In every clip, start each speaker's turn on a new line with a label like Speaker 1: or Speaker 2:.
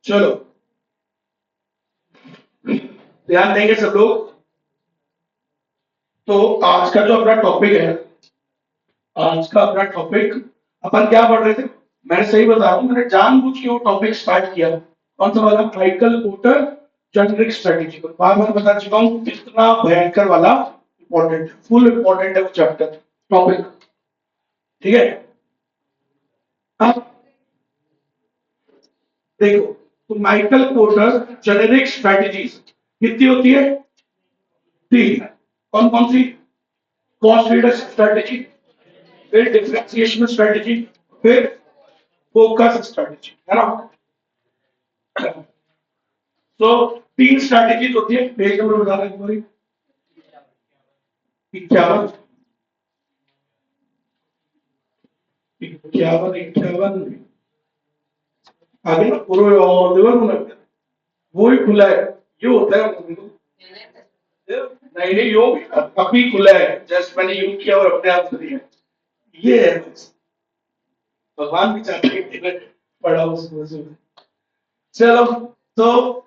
Speaker 1: चलो, ध्यान देंगे सब लोग। तो आज का जो अपना टॉपिक है, आज का अपना टॉपिक अपन क्या पढ़ रहे थे? मैं सही बता रहा हूँ, मैंने जानबूझ के वो टॉपिक स्टार्ट किया। कौन सा वाला? Michael porter generic strategy. को बार बार बता चुका हूँ कितना भयंकर वाला इंपॉर्टेंट, फुल इंपॉर्टेंट है वो चैप्टर टॉपिक। ठीक है। अब देखो, तो माइकल पोर्टर जेनेरिक स्ट्रेटेजीज कितनी होती है? तीन। कौन कौन सी? कॉस्ट लीडरशिप स्ट्रेटेजी, फिर डिफरेंशिएशन स्ट्रेटेजी, फिर फोकस स्ट्रेटेजी, है ना? तो तीन स्ट्रेटेजी होती है। पेज नंबर बता रहे हैं, 51, 51, 51। आगे ना पूरे और लेवल होना, वो ही खुला है। ये होता है नहीं नहीं, यो अभी खुला है, जस्ट मैंने यूज किया और अपने आप से दिया। ये है भगवान भी चाहते हैं कि मैं पढ़ा उसको। चलो, तो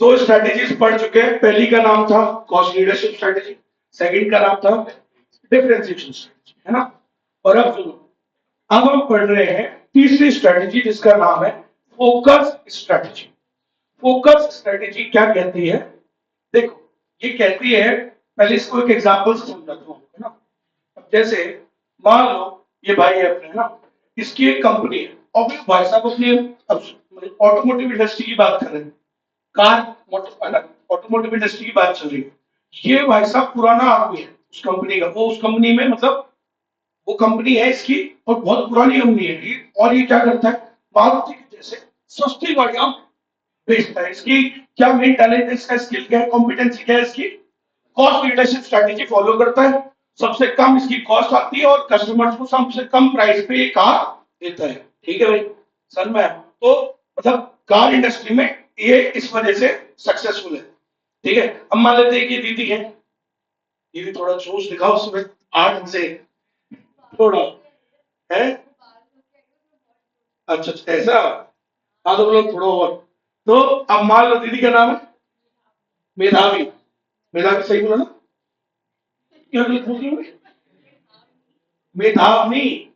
Speaker 1: दो स्ट्रेटेजीज पढ़ चुके हैं। पहली का नाम था कॉस्ट लीडरशिप स्ट्रेटेजी, सेकंड का नाम था डिफरेंशिएशन स्ट्रेटेजी, है ना? और अब सुनो, अब हम पढ़ रहे हैं तीसरी स्ट्रेटेजी जिसका नाम है फोकस स्ट्रेटेजी। फोकस स्ट्रेटेजी क्या कहती है? देखो, ये कहती है, पहले इसको एक एग्जांपल से समझाता हूं, है ना? अब जैसे मान लो ये भाई है अपने, है ना? इसकी एक कंपनी है और भाई साहब अपनी ऑटोमोटिव इंडस्ट्री की बात कर रहे हैं। कार ऑटोमोटिव इंडस्ट्री की बात चल रही है। ये भाई साहब पुराना आदमी है उस कंपनी का, वो उस कंपनी में मतलब वो कंपनी है इसकी और बहुत पुरानी कंपनी है ये। और ये क्या करता है? मारुति की जैसे सस्ती गाड़ियां बेचता है। इसकी क्या मेन टैलेंट है, इसका स्किल क्या है, कॉम्पिटेंसी क्या है इसकी? कॉस्ट लीडरशिप स्ट्रेटेजी फॉलो करता है। सबसे कम इसकी कॉस्ट आती है और कस्टमर्स को सबसे कम प्राइस पे ये कार देता है। ठीक है भाई, सर मैं तो मतलब कार इंडस्ट्री में ये इस वजह से सक्सेसफुल है। ठीक है। अब मान लेते हैं कि दीदी है, दीदी थोड़ा जोश दिखाओ उसमें, आठ से थोड़ा है। अच्छा अच्छा, ऐसा? हाँ तो बोलो थोड़ा और। तो अब मान लो दीदी का नाम है मेधावी। मेधावी सही बोला ना? क्या मेधावी?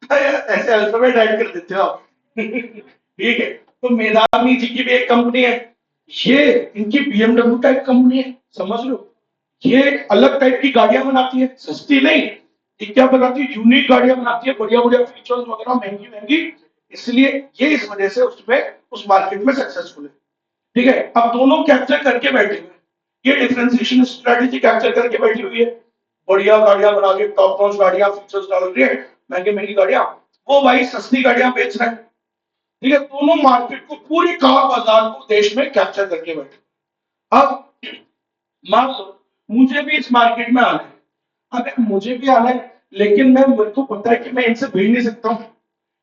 Speaker 1: ऐसे अल्फाबेट ऐड कर देते हो आप। ठीक है। तो मेधावी जी की भी एक कंपनी है। ये इनकी बीएमडब्ल्यू टाइप कंपनी है, समझ लो। ये अलग टाइप की गाड़ियां बनाती है, सस्ती नहीं। ये क्या बनाती है? यूनिक गाड़ियां बनाती है, बढ़िया बढ़िया फीचर्स वगैरह, महंगी महंगी। इसलिए ये इस वजह से उसमें उस मार्केट में सक्सेसफुल है। ठीक है। अब दोनों कैप्चर करके बैठे हुए हैं। ये डिफरेंशिएशन स्ट्रेटेजी कैप्चर करके बैठी हुई है, बढ़िया गाड़ियां बना के, टॉप नॉच गाड़ियां, फीचर्स डाल रही है, महंगी महंगी गाड़ियां। वो भाई सस्ती गाड़ियां बेच रहा है। ठीक है। दोनों मार्केट को, पूरी कार बाजार को देश में कैप्चर करके बैठे। अब मान लो मुझे भी इस मार्केट में आना है। अगर मुझे भी आना है, लेकिन मैं, मेरे को पता है कि मैं इनसे भिड़ नहीं सकता हूँ।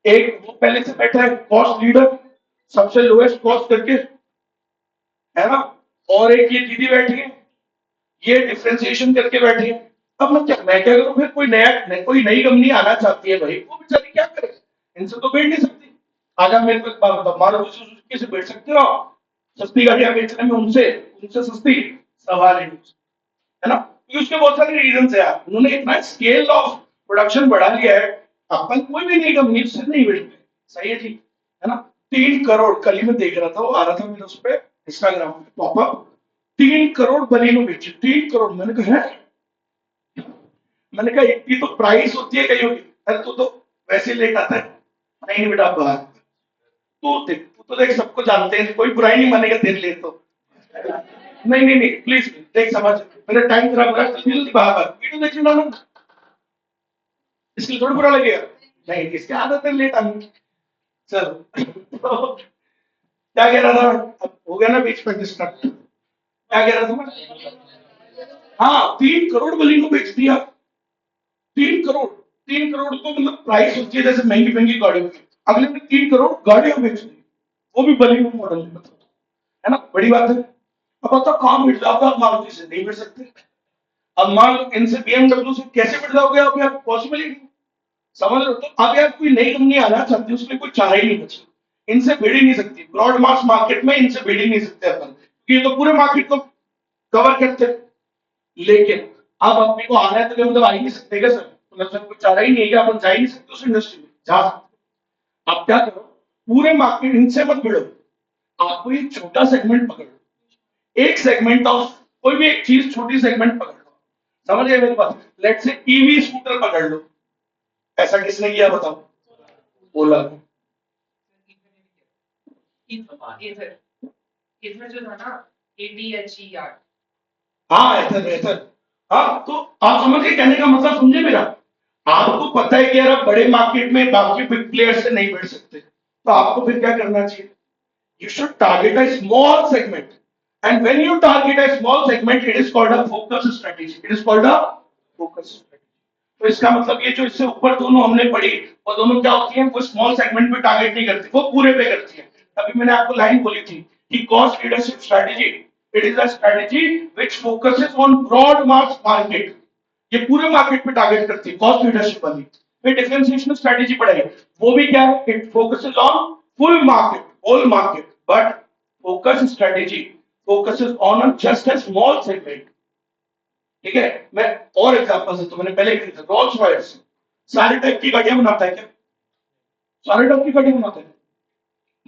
Speaker 1: एक वो पहले से बैठा है कॉस्ट लीडर, सबसे लोएस्ट कॉस्ट करके, है ना? और एक ये दीदी बैठी है, ये डिफरेंशिएशन करके बैठी है। अब मैं क्या करूं फिर? कोई नई कंपनी आना चाहती है भाई, वो बेचारी क्या करे? इनसे तो बैठ नहीं सकती। अगर मेरे को एक बात बताओ, मारुति सुजुकी से बैठ सकते हो आप? सस्ती गाड़ियां बेचने में उनसे उनसे सस्ती? सवाल ही नहीं, है ना? क्योंकि उसके बहुत सारे रीजन है यार। उन्होंने इतना स्केल ऑफ प्रोडक्शन बढ़ा लिया है, अपन कोई भी नई कंपनी से नहीं बैठते। सही है, ठीक है ना? 3 करोड़, कल ही मैं देख रहा था, वो आ रहा था मेरे उस पर इंस्टाग्राम पे पॉपअप। 3 करोड़ बनीनो बेची, 3 करोड़। मैंने कहा है, मैंने कहा इतनी तो प्राइस होती है कहीं की। अरे तू तो वैसे लेट आता है। नहीं नहीं बेटा, बाहर तू तो देख, सबको जानते हैं, कोई बुराई नहीं मानेगा तेरे लिए तो। नहीं नहीं नहीं, प्लीज देख, समझ, मेरा टाइम खराब हो रहा है, जल्दी बाहर वीडियो देख लेना ना, इसलिए थोड़ा बुरा लगेगा। नहीं, इसकी आदत है लेट आने की। चलो, तो क्या कह रहा था? अब हो गया ना बीच में डिस्ट्रक्ट। क्या कह रहा था मैं? हाँ, 3 करोड़ बलिंग को बेच दिया। 3 करोड़, 3 करोड़ तो मतलब प्राइस होती है जैसे महंगी महंगी गाड़ियों की। अगले ने 3 करोड़ गाड़ियां बेच दी, वो भी बलिंग मॉडल में, मतलब, है ना? बड़ी बात है। अब बताओ कहां मिट जाओगे आप? मारुति से नहीं मिट सकते। अब मान लो इनसे, बीएमडब्ल्यू से कैसे मिट जाओगे आप यार? पॉसिबल ही नहीं। समझ रहे हो? तो अब यार कोई नई कंपनी आना चाहती है, उसमें कोई चारा ही नहीं बचा। इनसे भिड़ ही नहीं सकती, ब्रॉड मास मार्केट में इनसे भिड़ ही नहीं सकते अपन, क्योंकि ये तो पूरे मार्केट को कवर करते हैं। लेकिन अब अपने को आना है तो मतलब आ ही नहीं सकते क्या सर, मतलब कुछ चाह ही नहीं है कि अपन जा ही नहीं सकते उस इंडस्ट्री में, जा सकते। आप क्या करो, पूरे मार्केट इनसे मत भिड़ो, आपको एक छोटा सेगमेंट पकड़ लो, एक सेगमेंट ऑफ कोई भी एक चीज, छोटी सेगमेंट पकड़ लो, समझ गए मेरी बात। लेट से ईवी स्कूटर पकड़ लो, ऐसा किसने किया बताओ? ओला ने।
Speaker 2: इसमें जो था ना ADHER।
Speaker 1: हाँ ऐसा ऐसा। हाँ तो आप समझ गए कहने का मतलब, समझे मेरा? आपको पता है कि यार आप बड़े मार्केट में बाकी बिग प्लेयर से नहीं बढ़ सकते, तो आपको फिर क्या करना चाहिए? You should target a small segment. And when you target a small segment, it is called a focus strategy. It is called a focus strategy. तो इसका मतलब ये जो इससे ऊपर दोनों हमने पढ़ी, वो दोनों क्या होती हैं? वो स्मॉल सेगमेंट पे टारगेट नहीं करती, वो पूरे पे करती है। अभी मैंने आपको लाइन बोली थी कि cost leadership strategy, it is a strategy which focuses on broad mass market. ये पूरे मार्केट पे टारगेट करती है कॉस्ट लीडरशिप वाली। फिर डिफरेंशिएशन स्ट्रेटेजी पढ़ाई, वो भी क्या है? It focuses on full market, whole market, but focus strategy focuses on just a small segment. ठीक है, मैं और एग्जांपल से, तो मैंने पहले कही था, रोल्स रॉयस सारे टाइप की गाड़ियां बनाता है क्या? सारे टाइप की गाड़ियां बनाता है,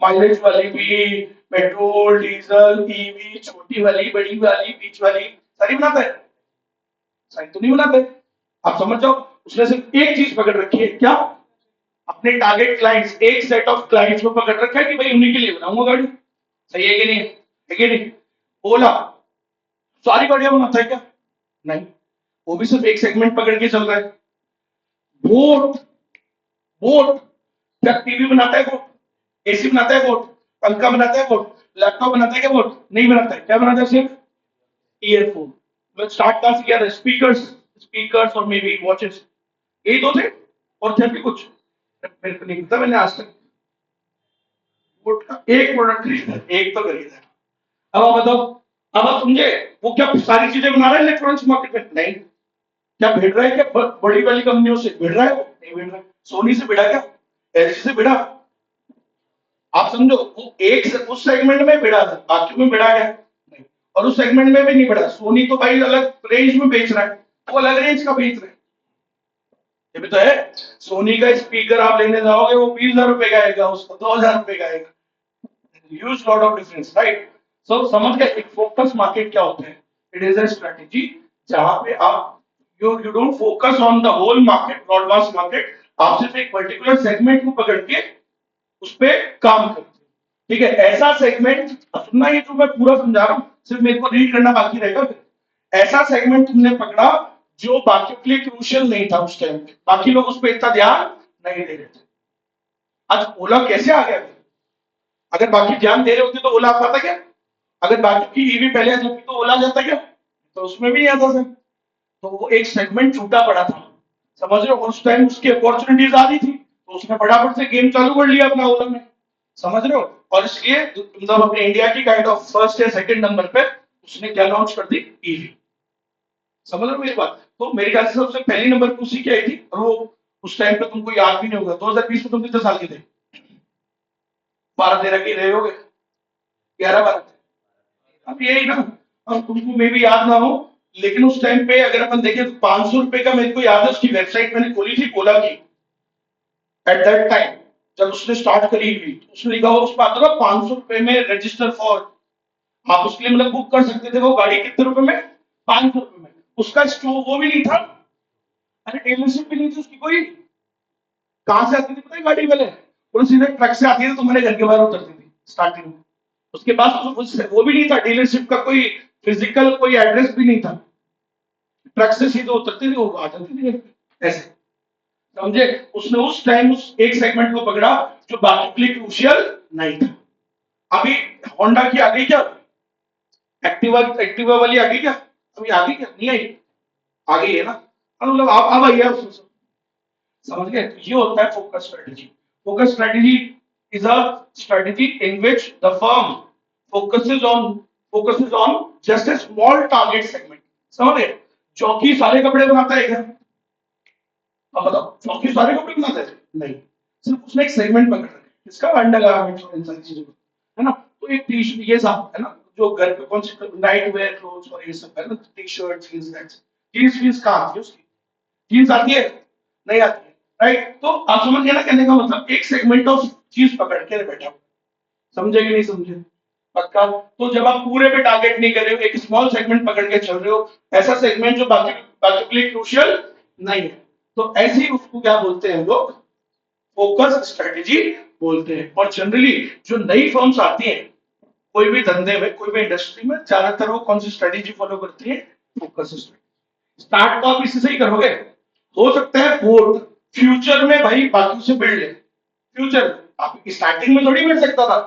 Speaker 1: माइलेज वाली भी, पेट्रोल डीजल ईवी, छोटी वाली बड़ी वाली बीच वाली, सारी बनाता है? सारी तो नहीं बनाते। आप समझ जाओ, उसने सिर्फ एक चीज पकड़ रखी है, क्या? अपने टारगेट क्लाइंट्स, एक सेट ऑफ क्लाइंट्स को पकड़ रखा है कि भाई उन्हीं के लिए बनाऊंगा गाड़ी। सही है कि नहीं? है कि नहीं? ओला सारी गाड़ियां बनाता है क्या? नहीं, वो भी सिर्फ एक सेगमेंट पकड़ के चल रहा है। बोट, बोट क्या टीवी बनाता है? बोट एसी बनाता है? बोट पंखा बनाता है? बोट लैपटॉप बनाता है क्या? बोट नहीं बनाता है। क्या बनाता है? सिर्फ ईयरफोन। मैं स्टार्ट कहां से किया था? स्पीकर्स, स्पीकर्स और मे बी वॉचेस, यही दो थे, और थे भी कुछ मेरे को नहीं पता, मैंने आज तक बोट का एक प्रोडक्ट खरीदा, एक तो खरीदा। अब आप बताओ, अब आप समझे वो क्या सारी चीजें बना रहा है इलेक्ट्रॉनिक्स मार्केट में? नहीं। क्या भिड़ रहा है? क्या बड़ी वाली कंपनियों से भिड़ रहा है? वो नहीं भिड़ रहा है। सोनी से भिड़ा क्या? एलजी से भिड़ा? आप समझो, वो एक से उस सेगमेंट में भिड़ा था, बाकी में भिड़ा क्या? नहीं। और उस सेगमेंट में भी नहीं भिड़ा। सोनी तो भाई अलग रेंज में बेच रहा है, वो अलग रेंज का बेच रहा है, ये भी तो है। सोनी का स्पीकर आप लेने जाओगे, वो 20,000 रुपए का आएगा, उसको 2,000 रुपए का आएगा। Huge lot of difference, right? So समझ गए एक फोकस मार्केट क्या होता है? इट इज अ स्ट्रेटेजी जहां पे आप you don't focus on the whole market, broad mass market. आप सिर्फ एक पर्टिकुलर सेगमेंट को पकड़ के उस पे काम करते हैं। ठीक है, ऐसा सेगमेंट, सुनना, ये तो मैं पूरा समझा रहा हूं, सिर्फ मेरे को रीड करना बाकी रहेगा फिर। ऐसा सेगमेंट तुमने पकड़ा जो बाकी के लिए क्रूशियल नहीं था उस टाइम पे, बाकी लोग उस पर इतना ध्यान नहीं दे रहे थे। आज ओला कैसे आ गया? अगर बाकी ध्यान दे रहे होते तो ओला आ पाता क्या? अगर बाकी की ईवी पहले आ जाती तो ओला जाता क्या? तो उसमें भी नहीं आता सर। तो वो एक सेगमेंट छूटा पड़ा था, समझ रहे हो? उस टाइम उसकी अपॉर्चुनिटीज आ रही थी, तो उसने फटाफट से गेम चालू कर लिया अपना ओला में, समझ रहे हो? और इसलिए मतलब अपने इंडिया की काइंड ऑफ फर्स्ट या सेकंड नंबर पे उसने क्या लॉन्च कर दी? ईवी। समझ रहे हो मेरी बात? तो मेरे ख्याल से सबसे पहली नंबर पे उसी की आई थी, और वो उस टाइम पे तुमको याद भी नहीं होगा, 2020 में तुम कितने साल के थे? 12-13 के रहे होगे, 11-12। अब यही ना, अब तुमको मे भी याद ना हो, लेकिन उस टाइम पे अगर अपन देखें तो 500 रुपए का, मेरे को याद है उसकी वेबसाइट मैंने खोली थी ओला की एट दैट टाइम, जब उसने स्टार्ट करी हुई, उसने लिखा हुआ उस पर आता था 500 रुपए में रजिस्टर फॉर, आप उसके लिए मतलब बुक कर सकते थे वो गाड़ी कितने रुपए में? 500 रुपए में। उसका स्टोर वो भी नहीं था, अरे डीलरशिप भी नहीं थी उसकी कोई। कहां से आती थी पता है गाड़ी? वाले वो सीधे ट्रक से आती थी, तुम्हारे घर के बाहर उतरती थी स्टार्टिंग में। उसके पास वो भी नहीं था डीलरशिप का कोई फिजिकल, कोई एड्रेस भी नहीं था, ट्रक से सीधे उतरती थी, वो आ जाती थी ऐसे, समझे? उसने उस टाइम उस एक सेगमेंट को पकड़ा जो बाकी के लिए क्रूशियल नहीं था। अभी होंडा की आ गई क्या? एक्टिवा, एक्टिवा वाली आ गई क्या? अभी आ गई क्या? नहीं आई? आ गई है ना, मतलब आप अब आई है उसमें से। समझ गए? ये होता है focus strategy. Focus strategy is a strategy in which the firm focuses on just a small target segment. समझ गए? चौकी सारे कपड़े बनाता है क्या? अब बताओ, चौकी सारे कपड़े बनाता है? नहीं, सिर्फ उसने एक सेगमेंट पकड़ रखा है। इसका अंडरगारमेंट्स और इन सारी चीजों का, है ना। तो एक टी शर्ट ये सब है ना, जो घर पे कौन सी नाइट वेयर क्लोथ्स और ये सब है ना, T shirt jeans that's, jeans वींस कहाँ आती है उसकी, जींस आती है नहीं आती है, राइट। तो आप समझ गए ना, कहने का मतलब एक सेगमेंट ऑफ चीज पकड़ के बैठा, समझे कि नहीं समझे, पक्का। तो जब आप पूरे पे टारगेट नहीं कर रहे हो, एक स्मॉल सेगमेंट पकड़ के चल रहे हो, ऐसा सेगमेंट जो बाकी बाकी के लिए क्रूशियल नहीं है, तो ऐसे ही उसको क्या बोलते हैं लोग, फोकस स्ट्रेटेजी बोलते हैं। और जनरली जो नई फर्म्स आती हैं कोई भी धंधे में, कोई भी इंडस्ट्री में, ज्यादातर वो कौन सी स्ट्रेटेजी फॉलो करती है, फोकस स्ट्रेटेजी। स्टार्ट तो आप इसी से ही करोगे, हो सकता है बोर्ड फ्यूचर में भाई बाकी से बिल्ड ले, फ्यूचर आप स्टार्टिंग में थोड़ी मिल सकता था,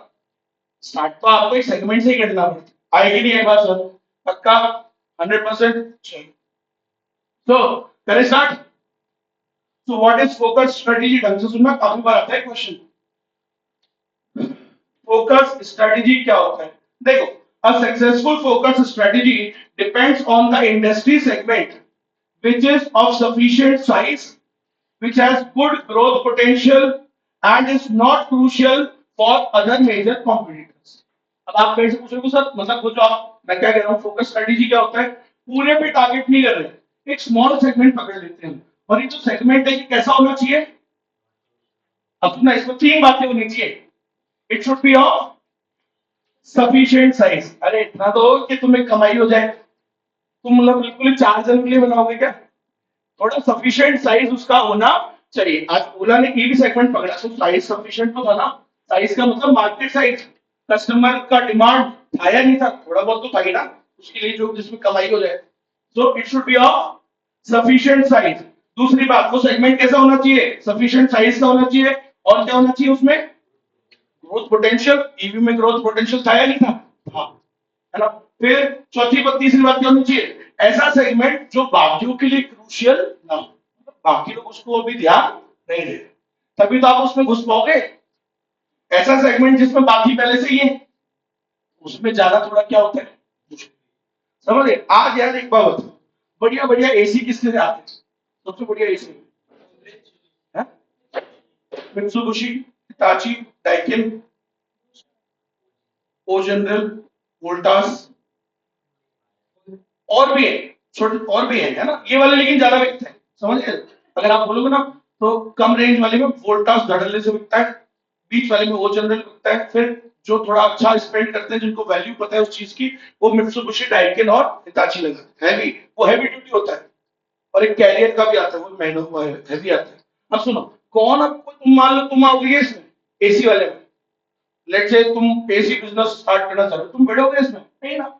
Speaker 1: स्टार्ट तो आपको एक सेगमेंट से ही करना पड़ता, आएगी नहीं आएगा सर, पक्का 100%। तो करें start. So what is focus strategy, ढंग से सुनना, काफी बार आता है क्वेश्चन। फोकस स्ट्रेटेजी क्या होता है, देखो, a successful focus strategy depends on the industry segment which is of sufficient size, which has good growth potential and is not crucial for other major competitors। अब आप कहीं से पूछोगे सर, मतलब वो जो आप, मैं क्या कह रहा हूँ, फोकस स्ट्रेटेजी क्या होता है, पूरे पे टारगेट नहीं कर रहे, एक स्मॉल सेगमेंट पकड़ लेते हैं, और ये जो सेगमेंट है ये कैसा होना चाहिए, अपना इसमें तीन बातें होनी चाहिए, it should be of sufficient size, अरे इतना तो कि तुम्हें कमाई हो जाए, तुम मतलब बिल्कुल 4 जन के लिए बनाओगे क्या, थोड़ा सफिशिएंट साइज उसका होना चाहिए। आज ओला ने ई भी सेगमेंट पकड़ा तो साइज सफिशिएंट तो था ना, साइज का मतलब मार्केट साइज, कस्टमर का डिमांड था या नहीं था, थोड़ा बहुत तो था ही ना, उसके लिए जो जिसमें कमाई हो जाए, so it should be of sufficient size. दूसरी बात, वो सेगमेंट कैसा होना चाहिए, सफिशिएंट साइज का होना चाहिए, और क्या होना चाहिए उसमें, ग्रोथ पोटेंशियल, ईवी में ग्रोथ पोटेंशियल था या नहीं था, हाँ, है ना। फिर चौथी बात, तीसरी बात क्या होनी चाहिए, ऐसा सेगमेंट जो बाकियों के लिए क्रूशियल ना हो, बाकी लोग उसको अभी ध्यान नहीं दे, तभी तो आप उसमें घुस पाओगे। ऐसा सेगमेंट जिसमें बाकी पहले से ही है, उसमें ज्यादा थोड़ा क्या होता है, समझ गए। आज यार एक बात बताओ, बढ़िया बढ़िया एसी किसके से आते हैं, सबसे बढ़िया एसी है मित्सुबिशी, हिताची, डाइकिन, ओ जनरल, वोल्टास, और भी है, छोटे और भी है ना, ये वाले लेकिन ज्यादा बिकते हैं, समझ गए। अगर आप बोलोगे ना, तो कम रेंज वाले में वोल्टास धड़ल्ले से बिकता है, बीच वाले में वो जनरल बिकता है, फिर जो थोड़ा अच्छा स्पेंड करते हैं, जिनको वैल्यू पता है उस चीज की, वो मित्सुबिशी, डाइकिन और हिताची लगाते हैं, हैवी, वो हैवी ड्यूटी होता है। और एक कैरियर का भी आता है, वो महंगा हुआ है, हैवी आता है। अब सुनो, कौन आपको, तुम मान लो तुम आओगे इसमें, एसी वाले में, लेट से तुम एसी बिजनेस स्टार्ट करना चाह रहे हो, तुम बढ़ोगे इसमें नहीं ना,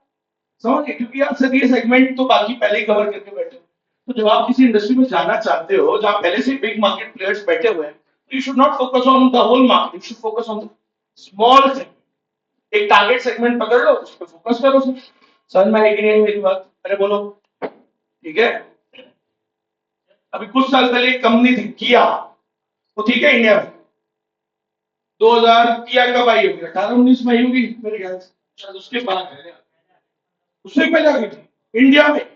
Speaker 1: समझ गए, क्योंकि आप सर ये सेगमेंट तो बाकी पहले ही कवर करके बैठे हो। तो जब आप किसी इंडस्ट्री में जाना चाहते हो जहां पहले से बिग मार्केट प्लेयर्स बैठे हुए हैं, तो you should not focus on the whole market, you should focus on the small segment. एक टारगेट सेगमेंट पकड़ लो, उस पर फोकस करो सर। समझ में आएगी नहीं मेरी बात, अरे बोलो, ठीक है। अभी कुछ साल पहले एक कंपनी थी किया, वो ठीक है इंडिया में, 2000 किया कब आई होगी, 18-19 में आई होगी मेरे ख्याल से, शायद उसके बाद है, उससे पहले आ गई थी इंडिया में।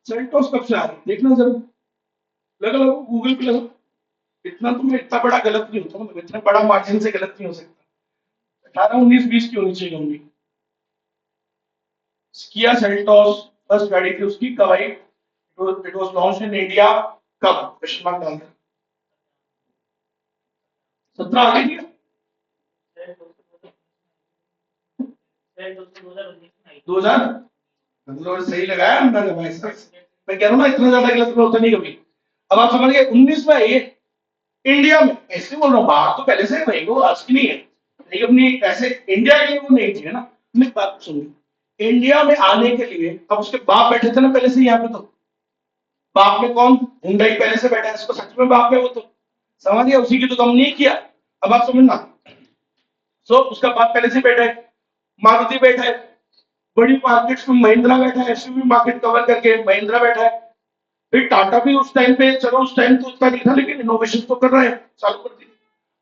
Speaker 1: सेल्टोस कब से आ रही देखना जरूर, लगा लगा गूगल पे लगा, इतना तो मैं इतना बड़ा गलत नहीं होता, मतलब इतना बड़ा मार्जिन से गलत नहीं हो सकता, 18-19-20 की होनी चाहिए कंपनी। किया सेल्टोस फर्स्ट गाड़ी थी उसकी, कब आई, it was launch in India, कब, क्वेश्चन मार्क डाल 17 आ गई थी, 2000, मतलब सही लगाया मैंने भाई साहब। मैं कह रहा हूँ ना, इतना ज्यादा गलत होता नहीं कभी। अब आप समझ गए, 19 में ये इंडिया में, ऐसे बोल रहा हूँ, बाहर तो पहले से है भाई, वो आज की नहीं है, लेकिन अपनी ऐसे इंडिया के लिए वो नहीं थी, है ना। मेरी बात सुनिए, इंडिया में आने के लिए अब उसके बाप बैठे थे ना पहले से यहाँ पे, तो बाप में कौन, हुंडई पहले से बैठा है, इसको सच में बाप है वो, तो समझ गया, उसी की तो कंपनी किया। अब आप समझना, सो उसका बाप पहले से बैठा है, मारुति बैठा है, बड़ी मार्केट्स में महिंद्रा बैठा है, एसयूवी मार्केट कवर करके महिंद्रा बैठा है, फिर टाटा भी उस टाइम पे, चलो उस टाइम तो उतना नहीं था, लेकिन इनोवेशन तो कर रहा है, चालू कर दी।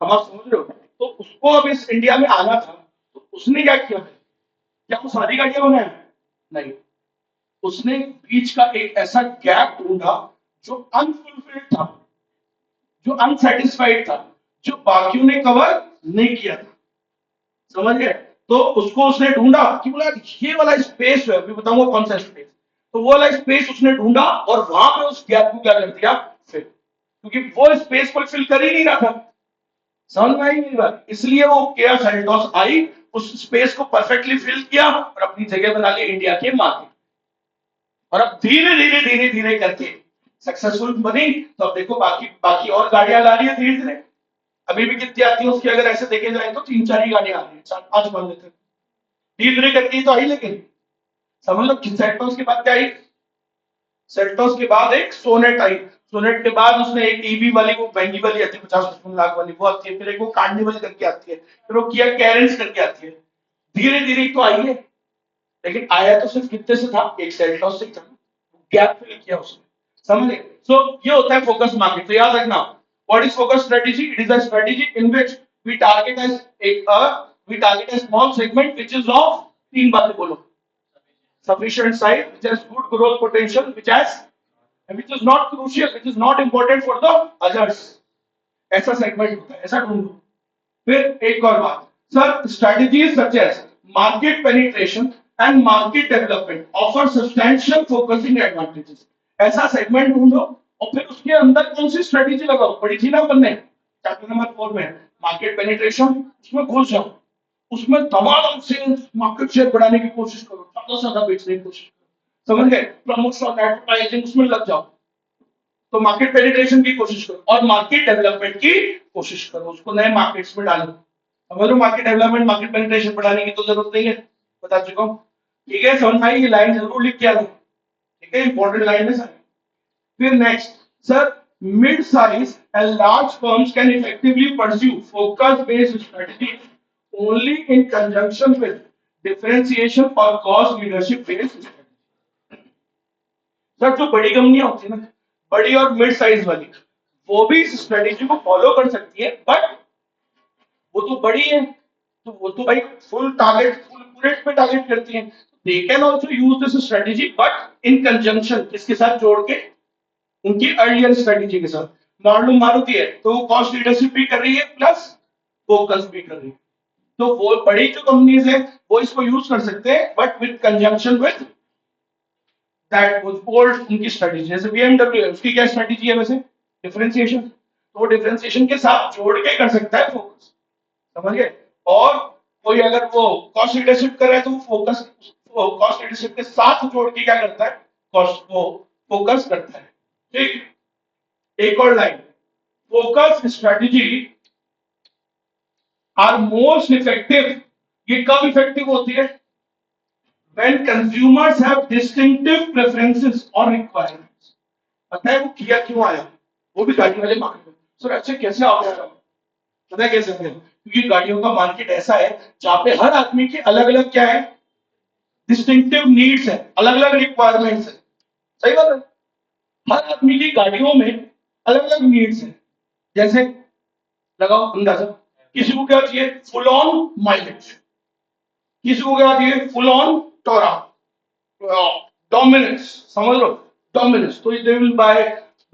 Speaker 1: अब आप समझ रहे हो, तो उसको अब इस इंडिया में आना था, तो उसने क्या किया, क्या वो सारी गाड़ियां बनाए, नहीं, उसने बीच का एक ऐसा गैप ढूंढा जो अनफुलफिल्ड था, जो अनसेटिस्फाइड था, जो बाकियों ने कवर नहीं किया था, समझ गए। तो उसको उसने ढूंढा कि बोला ये वाला स्पेस है, अभी बताऊंगा कौन सा स्पेस। तो वो वाला स्पेस उसने ढूंढा और वहां पे उस गैप को क्या कर दिया फिल, क्योंकि वो स्पेस को फिल कर ही नहीं रहा था। समझ में आई मेरी बात? इसलिए वो केया सेल्टोस आई, उस स्पेस को परफेक्टली फिल किया और अपनी जगह बना ली इंडिया के मार्केट। और अब धीरे धीरे धीरे धीरे करके सक्सेसफुल बनी। तो अब देखो बाकी बाकी और गाड़ियां ला रही है धीरे धीरे। अभी भी कितनी आती है उसकी, अगर ऐसे देखे जाए तो 3-4 ही गाड़ियां आ रही है, 4-5 मान लेते हैं। धीरे धीरे करके ही तो आई, लेकिन समझ लो सेल्टोस के बाद क्या आई, सेल्टोस के बाद एक सोनेट आई। सोनेट के बाद उसने एक ईवी वाली, वो महंगी वाली आती है 50-55 लाख वाली, वो आती है। फिर एक वो कार्निवल करके आती है, फिर वो किया कैरेंस करके आती है। धीरे धीरे तो आई है, लेकिन आया तो सिर्फ कितने से था, एक सेल्टोस से था, गैप फिल किया उसने। समझे? सो ये होता है फोकस मार्केट। तो याद रखना, what is focus strategy? It is a strategy in which we target as we target a small segment which is of, तीन बातें बोलो, sufficient size, which has good growth potential, which is not crucial, which is not important for the others. ऐसा segment होता है, ऐसा ढूंढो। फिर एक और बात, sir strategies such as market penetration and market development offer substantial focusing advantages. ऐसा सेगमेंट ढूंढो और फिर उसके अंदर कौन सी स्ट्रेटेजी लगाओ। पढ़ी थी ना अपन ने चैप्टर नंबर 4 में, मार्केट पेनिट्रेशन, उसमें घुस जाओ, उसमें धमाधम से मार्केट शेयर बढ़ाने की कोशिश करो, ज्यादा से ज्यादा बेचने की कोशिश करो। समझ गए? प्रमोशन एडवर्टाइजिंग उसमें लग जाओ। तो मार्केट पेनिट्रेशन की कोशिश करो और मार्केट डेवलपमेंट की कोशिश करो, उसको नए मार्केट्स में डालो। समझ लो, मार्केट डेवलपमेंट मार्केट पेनिट्रेशन बढ़ाने की तो जरूरत नहीं है, बता चुका हूं। ठीक है, समझ में आई? ये लाइन जरूर लिख के आना, ठीक है, इंपॉर्टेंट लाइन है सारी। फिर next, sir mid size and large firms can effectively pursue focus based strategy only in conjunction with differentiation और कॉस्ट लीडरशिप बेस्ड। सर जो बड़ी कंपनियां होती है ना, बड़ी और मिड साइज वाली, वो भी इस स्ट्रेटेजी को फॉलो कर सकती है, बट वो तो बड़ी है, तो वो तो भाई फुल टारगेट, फुल पूरे पे टारगेट करती है। They can also use this strategy but in conjunction, इसके साथ जोड़ के, उनकी अर्लियर स्ट्रेटेजी के साथ। मान लो मारुति है तो वो कॉस्ट लीडरशिप भी कर रही है प्लस फोकस भी कर रही है। तो वो बड़ी जो कंपनीज है वो इसको यूज कर सकते हैं, but with conjunction with that was old उनकी स्ट्रेटजी। जैसे BMW है, उसकी क्या स्ट्रेटजी है वैसे, डिफरेंशिएशन, तो वो डिफरेंशिएशन के साथ जोड़ के कर सकता है फोकस। समझ गए? और कोई अगर वो कॉस्ट लीडरशिप कर रहा है तो वो फोकस, कॉस्ट लीडरशिप के साथ जोड़ के क्या करता है, कॉस्ट को फोकस करता है। ठीक, एक और line, focus strategy are most effective. ये कब इफेक्टिव होती है? when consumers have distinctive preferences or requirements। पता है वो किया क्यों आया, वो भी गाड़ी वाले मार्केट में। सर अच्छा कैसे आ गया, पता है कैसे आ गया? क्योंकि गाड़ियों का मार्केट ऐसा है जहां पे हर आदमी की अलग अलग क्या है, डिस्टिंक्टिव नीड्स है, अलग अलग रिक्वायरमेंट्स है। सही बात है, हर आदमी की गाड़ियों में अलग अलग नीड्स है। जैसे लगाओ अंदाजा, किसी को क्या चाहिए, फुल ऑन माइलेज, किसी को क्या चाहिए, फुल ऑन टोरा, डोमिनेंस, समझ लो डोमिनेंस, तो they will by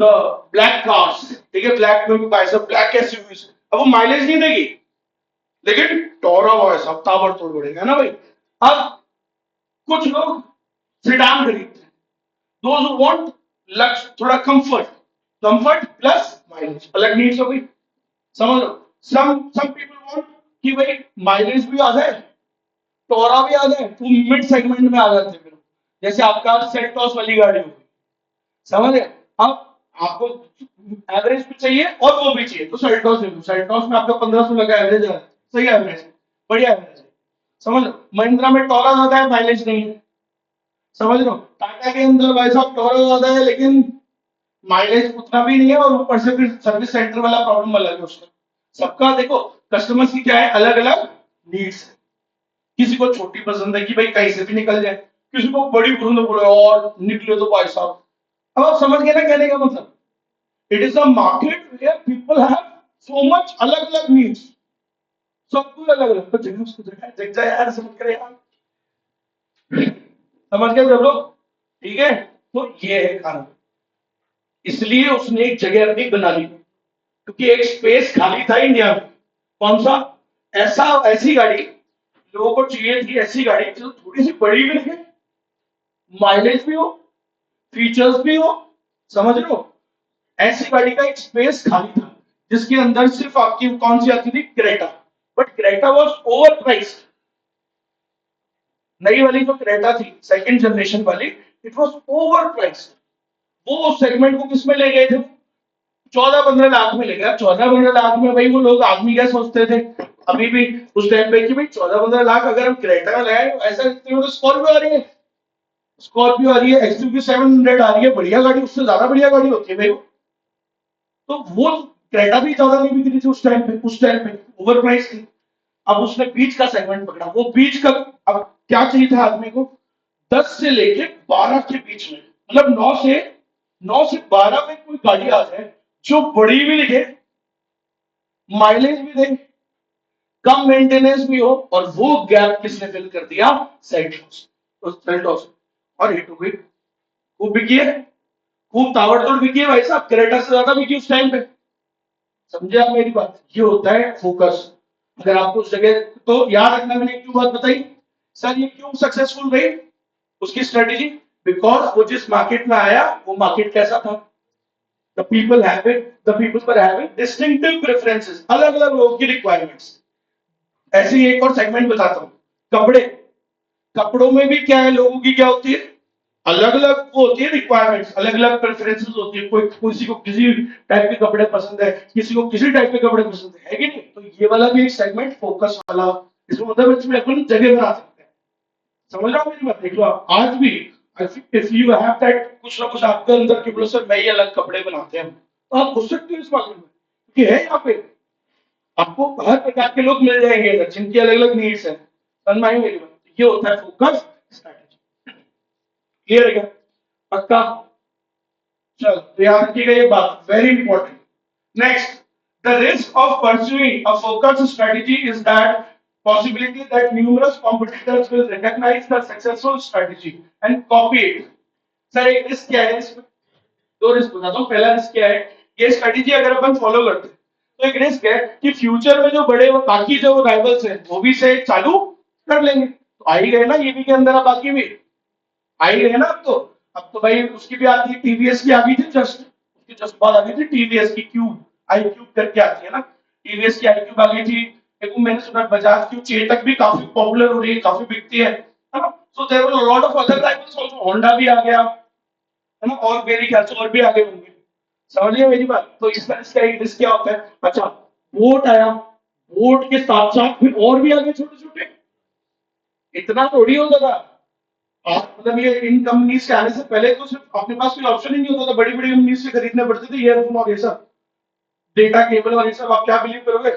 Speaker 1: the black cars. ठीक है, ब्लैक में बाय सब ब्लैक एसयूवीज। अब वो माइलेज नहीं देगी, लेकिन टोरा हुआ है सब ताबड़तोड़ बढ़ेगा ना भाई। अब कुछ लोग सेडान खरीदते हैं, दोज हु वांट लक्स, थोड़ा कंफर्ट, कंफर्ट प्लस माइलेज, अलग नीड्स हो गई। समझ लो, सम पीपल वांट कि भाई माइलेज भी आ जाए, टोरा भी आ जाए, तो मिड सेगमेंट में आ जाते हैं। जैसे आपका सेल्टॉस वाली गाड़ी होगी, समझ गए? अब आपको एवरेज भी चाहिए और वो भी चाहिए, तो सेल्टॉस ले लो। सेल्टॉस में आपका 1500 का एवरेज है, सही एवरेज, बढ़िया एवरेज है। समझ लो, महिंद्रा में टोरा ज्यादा है, माइलेज नहीं है। समझ लो, टाटा के अंदर भाई साहब टोरा ज्यादा है लेकिन माइलेज उतना भी नहीं है, और ऊपर से फिर सर्विस सेंटर वाला प्रॉब्लम अलग है उसका। सबका देखो, कस्टमर्स की क्या है, अलग अलग नीड्स है। किसी को छोटी पसंद है कि भाई कहीं से भी निकल जाए, किसी को बड़ी पसंद है, बोले और निकले तो भाई साहब। अब आप समझ गए ना कहने का मतलब, it is a market where people have so much अलग अलग नीड्स, सबको अलग अलग, तो जगह उसको जग जाए यार, समझ करे यार, समझ गए सब लोग? ठीक है, तो ये है कारण, इसलिए उसने एक जगह अपनी बना ली। क्योंकि एक स्पेस खाली था इंडिया में। कौन सा? ऐसी गाड़ी लोगों को चाहिए थी, ऐसी गाड़ी जो थोड़ी सी बड़ी भी लगे, माइलेज भी हो, फीचर्स भी हो, समझ रहे हो? ऐसी गाड़ी का एक स्पेस खाली था जिसके अंदर सिर्फ आपकी कौन सी आती थी? Creta. But Creta was over priced. नई वाली जो क्रेटा थी सेकंड जनरेशन वाली, इट वॉज ओवर प्राइस्ड। वो उस सेगमेंट को किसमें ले गए थे? 14-15 लाख में ले गया। 14-15 लाख में भाई वो लोग आदमी क्या सोचते थे अभी भी उस टाइम पे कि भाई 14-15 लाख अगर हम क्रेटा लाए, ऐसा तो स्कॉर्पियो आ रही है, स्कॉर्पियो आ रही है, एक्सयूवी 700 आ रही है, बढ़िया गाड़ी, उससे ज्यादा बढ़िया गाड़ी होती है भाई। तो वो क्रेटा भी ज्यादा नहीं बिक रही थी उस टाइम पे ओवर प्राइस थी। अब उसने बीच का सेगमेंट पकड़ा। वो बीच का अब क्या चाहिए था आदमी को? 10 से लेके 12 के बीच में, मतलब 9 से 12 में कोई गाड़ी आ जाए जो बड़ी भी दिखे, माइलेज भी दे, कम मेंटेनेंस भी हो, और वो गैप किसने फिल कर दिया? सेल्टोस। तो सेल्टोस और हिट हो गई, खूब बिकी है, खूब ताबड़तोड़ बिकी है भाई साहब, क्रेटा से ज्यादा बिकी उस टाइम पे। समझे आप मेरी बात? ये होता है फोकस। अगर आपको उस जगह, तो याद रखना मैंने क्यों बात बताई सर, ये क्यों सक्सेसफुल रही उसकी स्ट्रेटेजी? बिकॉज वो जिस मार्केट में आया वो मार्केट कैसा था? The people were having distinctive preferences, अलग अलग लोगों की रिक्वायरमेंट्स। ऐसे ही एक और सेगमेंट बताता हूँ, कपड़े। कपड़ों में भी क्या है, लोगों की क्या होती है? अलग अलग वो होती है रिक्वायरमेंट्स, अलग अलग प्रेफरेंसेस होती है। कोई किसी को किसी टाइप के कपड़े पसंद है, किसी को किसी टाइप के कपड़े पसंद है कि नहीं? तो ये वाला भी एक सेगमेंट फोकस वाला, इसमें मतलब इसमें अपन जगह बना सकते हैं। समझ रहा हूँ मेरी बात? देखो आज भी इफ यू हैव दैट, कुछ ना कुछ आपके अंदर कि बोलो सर मैं ये अलग कपड़े बनाते हैं, तो आप घुस सकते हो इस मार्केट में, क्योंकि है यहाँ पे आपको हर प्रकार के लोग मिल जाएंगे इधर, जिनकी अलग अलग नीड्स है। समझ में आई मेरी बात? ये होता है फोकस स्ट्रैटेजी। क्लियर है क्या? पक्का? चलो तो याद रखिएगा ये बात, very important. Next, the risk of pursuing a focus strategy is that possibility that numerous competitors will recognize the successful strategy and copy it. Sir एक रिस्क क्या है इसमें? दो रिस्क बताता हूँ। पहला रिस्क क्या है, ये स्ट्रेटेजी अगर अपन फॉलो करते हैं तो एक रिस्क है कि फ्यूचर में जो बड़े बाकी जो राइवल्स हैं वो भी से चालू कर लेंगे। तो आ ही गए ना ये भी के अंदर, अब बाकी भी आ ही गए ना। अब तो भाई उसकी भी आती है, टीवीएस की आ गई थी जस्ट, उसकी जस्ट बाद आ गई थी टीवीएस की क्यूब, आई क्यूब करके आती है ना, टीवीएस की आई क्यूब आ गई थी। एक वो मैंने सुना बजाज की चेतक भी काफी पॉपुलर हो रही है, काफी बिकती है ना? So there were lot of other rivals also, Honda भी आ गया है ना, और मेरे ख्याल से और भी आगे होंगे। समझिए मेरी बात? तो इसका एक रिस्क क्या होता है? अच्छा, वोट आया, वोट के साथ साथ फिर और भी आगे छोटे छोटे, इतना थोड़ी होता था। आप मतलब ये इन कंपनीज के आने से पहले तो सिर्फ अपने पास कोई ऑप्शन ही नहीं होता था, बड़ी बड़ी कंपनीज से खरीदने पड़ते थे ईयरफोन और ये सब, डेटा केबल और ये सब। आप क्या बिलीव करोगे,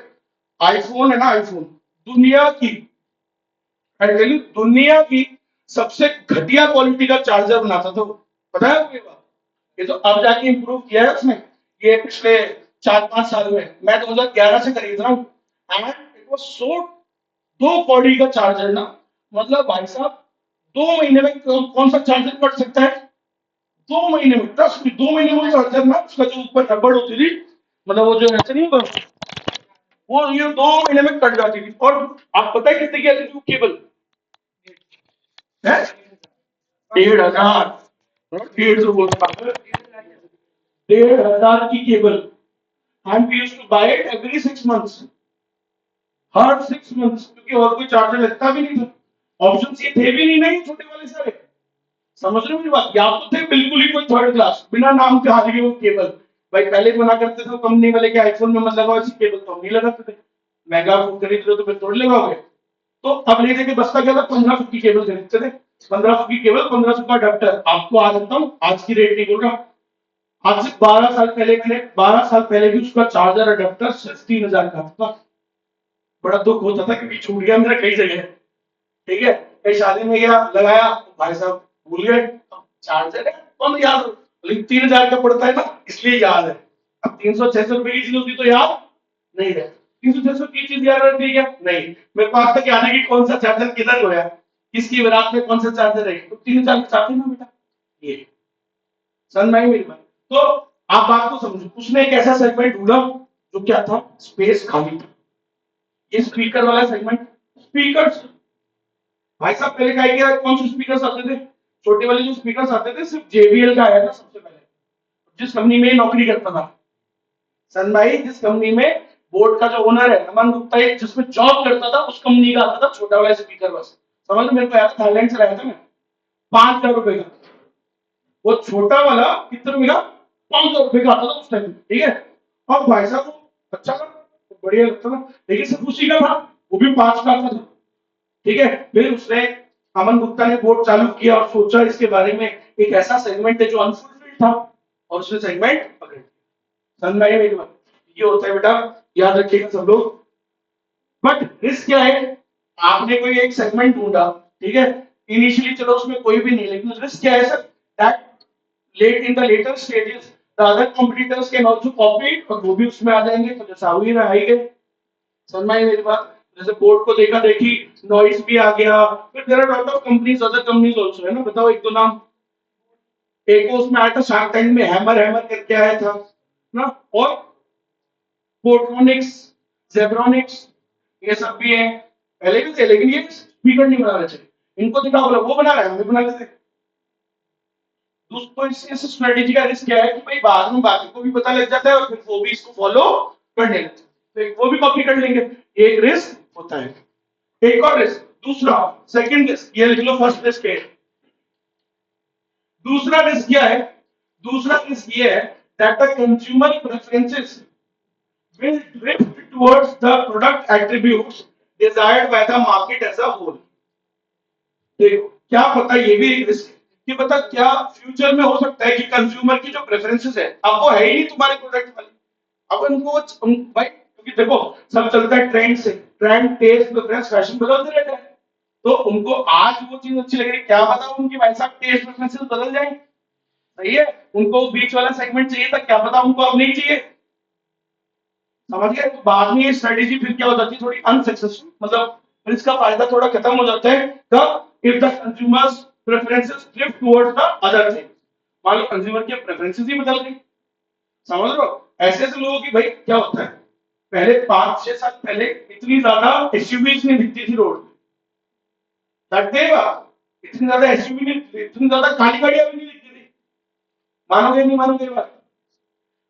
Speaker 1: आईफोन है ना, आईफोन दुनिया की, दुनिया की सबसे घटिया क्वालिटी का चार्जर बनाता था वो। पता है आपको ये बात? ये तो अब जाके इंप्रूव किया है उसने, ये पिछले 4-5 साल में। मैं 2011 से खरीद रहा हूँ, एंड इट वाज सो, 2 कौड़ी का चार्जर ना, मतलब भाई साहब 2 महीने में कौन सा चार्जर पड़ सकता है? 2 महीने में, 2 महीने में चार्जर ना, उसका जो ऊपर रबड़ होती थी, मतलब वो जो ऐसे नहीं होता, वो ये 2 महीने में कट जाती थी। और आप पता है कितने की आती थी वो केबल है? 1,500, 150 बोलता, 1,500 की cable. And we used to buy it every 6 months, हर 6 मंथ्स, क्योंकि और कोई चार्जर लगता भी नहीं था। ऑप्शन ये थे भी नहीं ना ये छोटे वाले सारे। समझ रहे हो मेरी बात? या तो थे बिल्कुल ही कोई थर्ड क्लास, बिना नाम के आ गई वो केबल। भाई पहले मना करते थे कंपनी वाले के आईफोन में मत लगाओ ऐसी केबल, तो हम नहीं लगाते थे। महंगा फोन खरीद रहे हो तो फिर थोड़ी लगाओगे। तो अब नहीं देखिए बसता क्या था, 1500 की केबल खरीदते थे, 1500 की केबल, 1500 का अडेप्टर। आपको आज बताऊं, आज की रेट नहीं बोल रहा, आज से 12 साल पहले, मैंने 12 साल पहले भी उसका चार्जर अडेप्टर सिर्फ 3000 का था। बड़ा दुख होता था क्योंकि छूट गया मेरा कई जगह। ठीक है, कहीं शादी में गया, लगाया, भाई साहब भूल गए चार्जर है, कौन याद, लेकिन 3000 का पड़ता है ना, इसलिए याद है। अब 300-600 रुपए की चीज होती तो याद नहीं है। 300-600 की चीज याद रहती है क्या? नहीं। मेरे पास तक याद है कि कौन सा चार्जर किधर होया, किसकी बारात में कौन सा चार्जर है, तो 3000 चार्जर ना बेटा। ये समझ में आई मेरी बात? तो आप बात को समझो, उसने एक ऐसा सेगमेंट ढूंढा जो क्या था, स्पेस खाली था। ये स्पीकर वाला सेगमेंट, स्पीकर्स भाई साहब पहले क्या किया, कौन से स्पीकर्स आते थे, छोटे वाले जो स्पीकर्स आते थे सिर्फ JBL का आया था सबसे पहले, जिस कंपनी में नौकरी करता था सन भाई, जिस कंपनी में बोर्ड का जो ओनर है अमन गुप्ता, जिसमें जॉब करता था, उस कंपनी का आता था छोटा वाला स्पीकर बस। समझ लो, मेरे को याद थाईलैंड से लाया था मैं, 5,000 रुपए का। वो छोटा वाला कितने रुपए का, 5,000 रुपए का आता था उस टाइम, ठीक है। और भाई साहब वो अच्छा था, बढ़िया लगता था, लेकिन सिर्फ उसी का था, वो भी 5 का था, ठीक है। फिर उसने, अमन गुप्ता ने बोर्ड चालू किया और सोचा इसके बारे में, एक ऐसा सेगमेंट है जो अनफुलफिल्ड था, और उसने सेगमेंट पकड़ लिया। समझ में आया मेरी बात? ये होता है बेटा, याद रखिएगा सब लोग। बट रिस्क क्या है, आपने कोई एक सेगमेंट ढूंढा, ठीक है, इनिशियली चलो उसमें कोई भी नहीं, लेकिन रिस्क क्या है sir, that let in the later stages the other competitors can also copy it, और वो भी उसमें आ जाएंगे, तो जैसा हुई ना आई गए। समझ में आई मेरी बात? जैसे बोर्ड को देखा देखी, नॉइस भी आ गया, फिर there are lot of companies, other companies also, है ना, बताओ एक दो नाम। एक तो उसमें आया था शार्क टैंक में, हैमर हैमर करके आया था ना, और पोर्ट्रोनिक्स, जेब्रोनिक्स, ये सब भी है, पहले भी थे, लेकिन ये स्पीकर नहीं बना रहे थे, इनको दिखा बोला वो बना रहे हैं, हम भी बना लेते। दोस्तों इस स्ट्रेटेजी का रिस्क क्या है कि भाई बाद में बाकी को भी पता लग जाता है और फिर वो भी इसको फॉलो करने लगते हैं, तो वो भी कॉपी कर लेंगे, एक रिस्क होता है। एक और रिस्क, दूसरा, सेकंड रिस्क, ये लिख लो, फर्स्ट रिस्क है। दूसरा रिस्क क्या है, दूसरा रिस्क ये है that the consumer preferences will drift towards the product attributes desired by the market as a whole। देखो क्या पता, ये भी एक रिस्क कि पता क्या फ्यूचर में हो सकता है कि कंज्यूमर की जो प्रेफरेंसेस है, अब वो है ही नहीं तुम्हारे प्रोडक्ट वाली, अब उनको भाई, क्योंकि देखो सब चलता है ट्रेंड से, ट्रेंड, टेस्ट, प्रेफरेंस, फैशन बदलते रहते हैं, तो उनको आज वो चीज अच्छी लग रही है, क्या पता उनकी भाई साहब टेस्ट प्रेफरेंसेस बदल जाए, सही है, उनको बीच वाला सेगमेंट चाहिए था, क्या पता उनको अब नहीं चाहिए, समझ गए। तो बाद में ये स्ट्रेटेजी फिर क्या हो जाती है, थोड़ी अनसक्सेसफुल, मतलब फिर इसका फायदा थोड़ा खत्म हो जाता है, कब, if the consumers preferences drift towards the other things, मान लो कंज्यूमर की प्रेफरेंसेस ही बदल गई, समझ लो। ऐसे ऐसे लोगों की भाई क्या होता है, पहले 5-6 साल पहले इतनी ज्यादा एसयूवीज नहीं दिखती थी रोड पे, लगेगा इतनी ज्यादा एसयूवी नहीं, इतनी ज्यादा काली गाड़ियां भी नहीं दिखती थी, मानोगे नहीं मानोगे बात,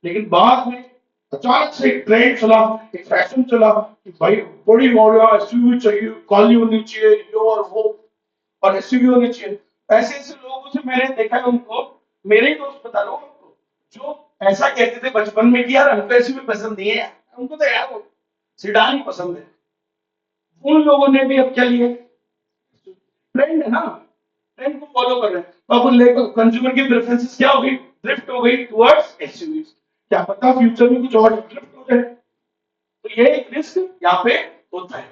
Speaker 1: लेकिन बाद में अचानक से एक ट्रेंड चला, एक फैशन चला कि भाई बड़ी वाला एसयूवी चाहिए, काली होनी चाहिए, ये और वो, और एसयूवी होनी चाहिए। ऐसे ऐसे लोगों से मैंने देखा है उनको, मेरे ही दोस्त बता रहा हूँ उनको, जो ऐसा कहते थे बचपन में कि यार हमको एसयूवी पसंद नहीं है, हमको तो यार वो सिडान ही पसंद है, उन लोगों ने भी अब क्या लिया, ट्रेंड है ना, ट्रेंड को फॉलो कर रहे हैं, तो अब लेकर कंज्यूमर की प्रेफरेंसेस क्या हो गई, ड्रिफ्ट हो गई टुवर्ड्स एसयूवी, क्या पता फ्यूचर में कुछ और ड्रिफ्ट हो जाए, तो ये एक रिस्क यहाँ पे होता है,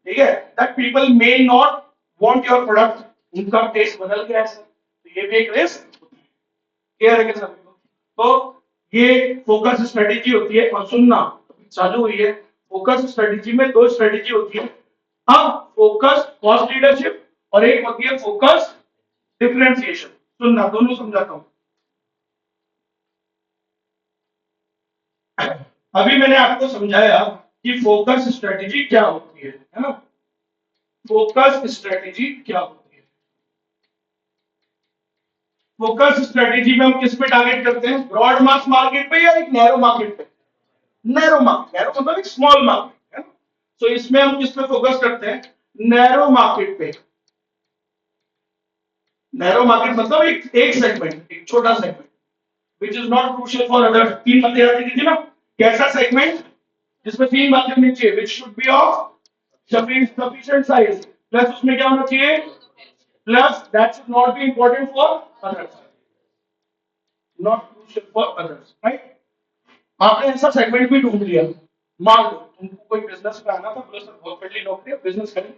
Speaker 1: ठीक है, that people may not want your product, उनका टेस्ट बदल गया है सर, तो ये भी एक रिस्क होता है, क्लियर है क्या सभी को? तो ये फोकस स्ट्रेटेजी होती है, और सुनना चालू हुई है, फोकस स्ट्रेटेजी में दो स्ट्रेटेजी होती है, अब फोकस कॉस्ट लीडरशिप, और एक होती है फोकस डिफरेंशिएशन, सुनना दोनों समझाता हूं। अभी मैंने आपको समझाया कि फोकस स्ट्रेटेजी क्या होती है ना, फोकस स्ट्रेटेजी क्या होती है, फोकस स्ट्रेटेजी में हम किस पे टारगेट करते हैं, ब्रॉड मास मार्केट पे या एक नैरो मार्केट पे, नैरो मार्केट, नैरो मतलब एक स्मॉल मार्केट है ना, तो इसमें हम किस पे फोकस करते हैं, नैरो मार्केट पे, नैरो मार्केट मतलब एक सेगमेंट, एक छोटा segment which is not crucial for others, तीन बातें याद रखिए ना, कैसा सेगमेंट जिसमें तीन बातें होनी चाहिए, which should be of sufficient size, plus उसमें क्या होना चाहिए, plus that should not be important for others, not crucial for others, right? आपने ऐसा सेगमेंट भी ढूंढ लिया, मान लो तुमको कोई बिजनेस में आना था, बोलो सर बहुत बड़ी नौकरी है, बिजनेस करें,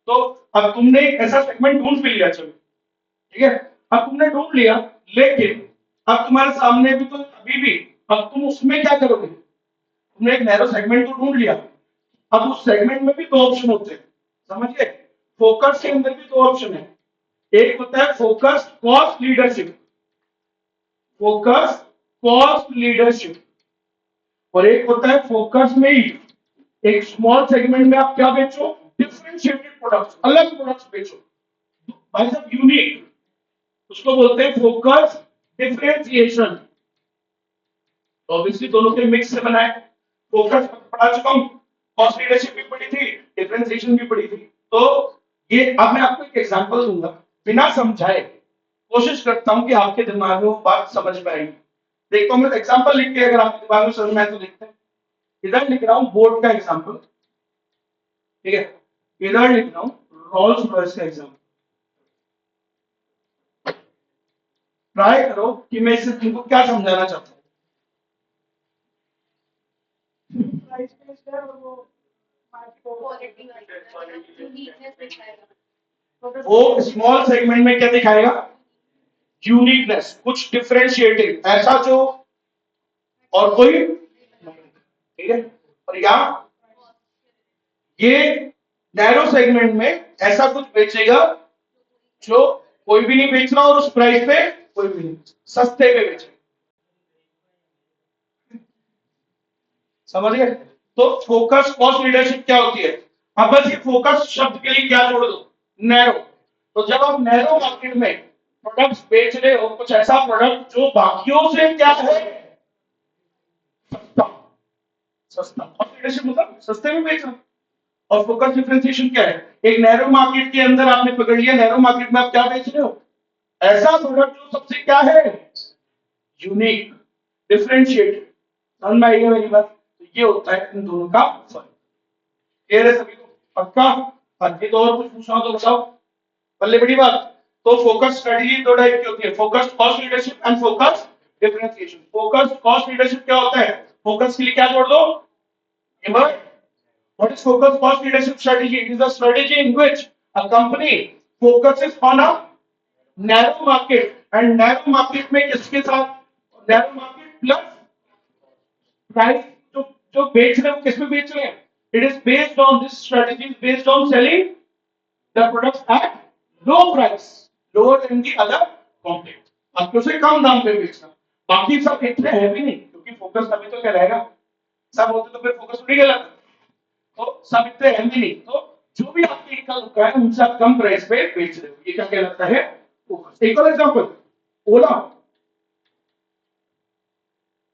Speaker 1: तो अब तुमने एक ऐसा सेगमेंट ढूंढ भी लिया, चलो ठीक है, अब तुमने ढूंढ लिया, लेकिन अब तुम्हारे सामने भी तो अभी भी, अब तुम उसमें क्या करोगे, तुमने एक नैरो सेगमेंट तो ढूंढ लिया, अब उस सेगमेंट में भी दो ऑप्शन होते हैं, समझिए, फोकस के अंदर भी दो ऑप्शन है, एक होता है focus cost leadership, focus cost leadership, और एक होता है फोकस में ही एक स्मॉल सेगमेंट में आप क्या बेचो, डिफरेंशिएटेड प्रोडक्ट्स, अलग प्रोडक्ट्स बेचो, भाई साहब यूनिक, उसको बोलते हैं फोकस डिफरेंशिएशन। तो ऑब्वियसली दोनों के मिक्स से बना है। फोकस पढ़ा चुका हूं, कॉस्ट लीडरशिप भी पढ़ी थी, डिफरेंशिएशन भी पढ़ी थी। तो ये अब मैं आपको एक एग्जांपल दूंगा, बिना समझाए कोशिश करता हूं कि आपके दिमाग में वो बात समझ में आएगी। देखो मैं एग्जांपल लिख के, अगर आपके दिमाग में समझ में आए तो देखते हैं। इधर लिख रहा हूं बोर्ड का एग्जांपल, ठीक है, इधर लिख रहा हूं रोल्स रॉयस का एग्जांपल। ट्राई करो कि मैं इससे तुमको क्या समझाना चाहता हूं। वो स्मॉल सेगमेंट में क्या दिखाएगा, यूनिकनेस, कुछ डिफरेंशिएटिंग, ऐसा जो और कोई नहीं, ठीक है। और यहाँ ये नैरो सेगमेंट में ऐसा कुछ बेचेगा जो कोई भी नहीं बेच रहा और उस प्राइस पे कोई भी नहीं, सस्ते पे बेचेगा। समझ गए? तो फोकस कॉस्ट लीडरशिप क्या होती है? अब बस ये फोकस शब्द के लिए क्या जोड़ दो, नैरो। तो जब आप नैरो मार्केट में प्रोडक्ट्स बेच रहे हो, कुछ ऐसा प्रोडक्ट जो बाकियों से क्या है, सस्ता, सस्ता, कॉस्ट लीडरशिप मतलब सस्ते में बेचना। और फोकस डिफरेंशिएशन क्या है? एक नैरो मार्केट के अंदर आपने पकड़ लिया, नैरो मार्केट में आप क्या बेच रहे हो, ऐसा प्रोडक्ट जो सबसे क्या है, यूनिक, डिफरेंशिएटेड। समझ में आई है मेरी बात? तो ये होता है इन दोनों का फर्क। क्लियर है सभी को? पक्का? बाकी तो और कुछ पूछना हो तो बताओ, पल्ले बड़ी बात। तो फोकस स्ट्रेटजी दो टाइप की होती है, focus cost leadership and focus differentiation. Focus cost leadership क्या होता है? फोकस के लिए क्या जोड़ दो, what is focus cost leadership strategy? It is a strategy in which a company focuses on a narrow market, and narrow market में किसके साथ, narrow market plus प्राइस, जो जो बेच रहे हो किस पे बेच रहे हैं, it is based on this strategy, is based on selling the products at low price, lower than the other competitor, आपको से कम दाम पे बेचना। बाकी सब इतने है भी नहीं, क्योंकि फोकस तभी तो क्या रहेगा, सब होते तो फिर फोकस नहीं गलत। तो सब इतने है भी नहीं, तो जो भी आपके इनका रुका है उनसे आप कम प्राइस पे बेच रहे हो, ये क्या कहलाता है, फोकस। एक और एग्जांपल, ओला,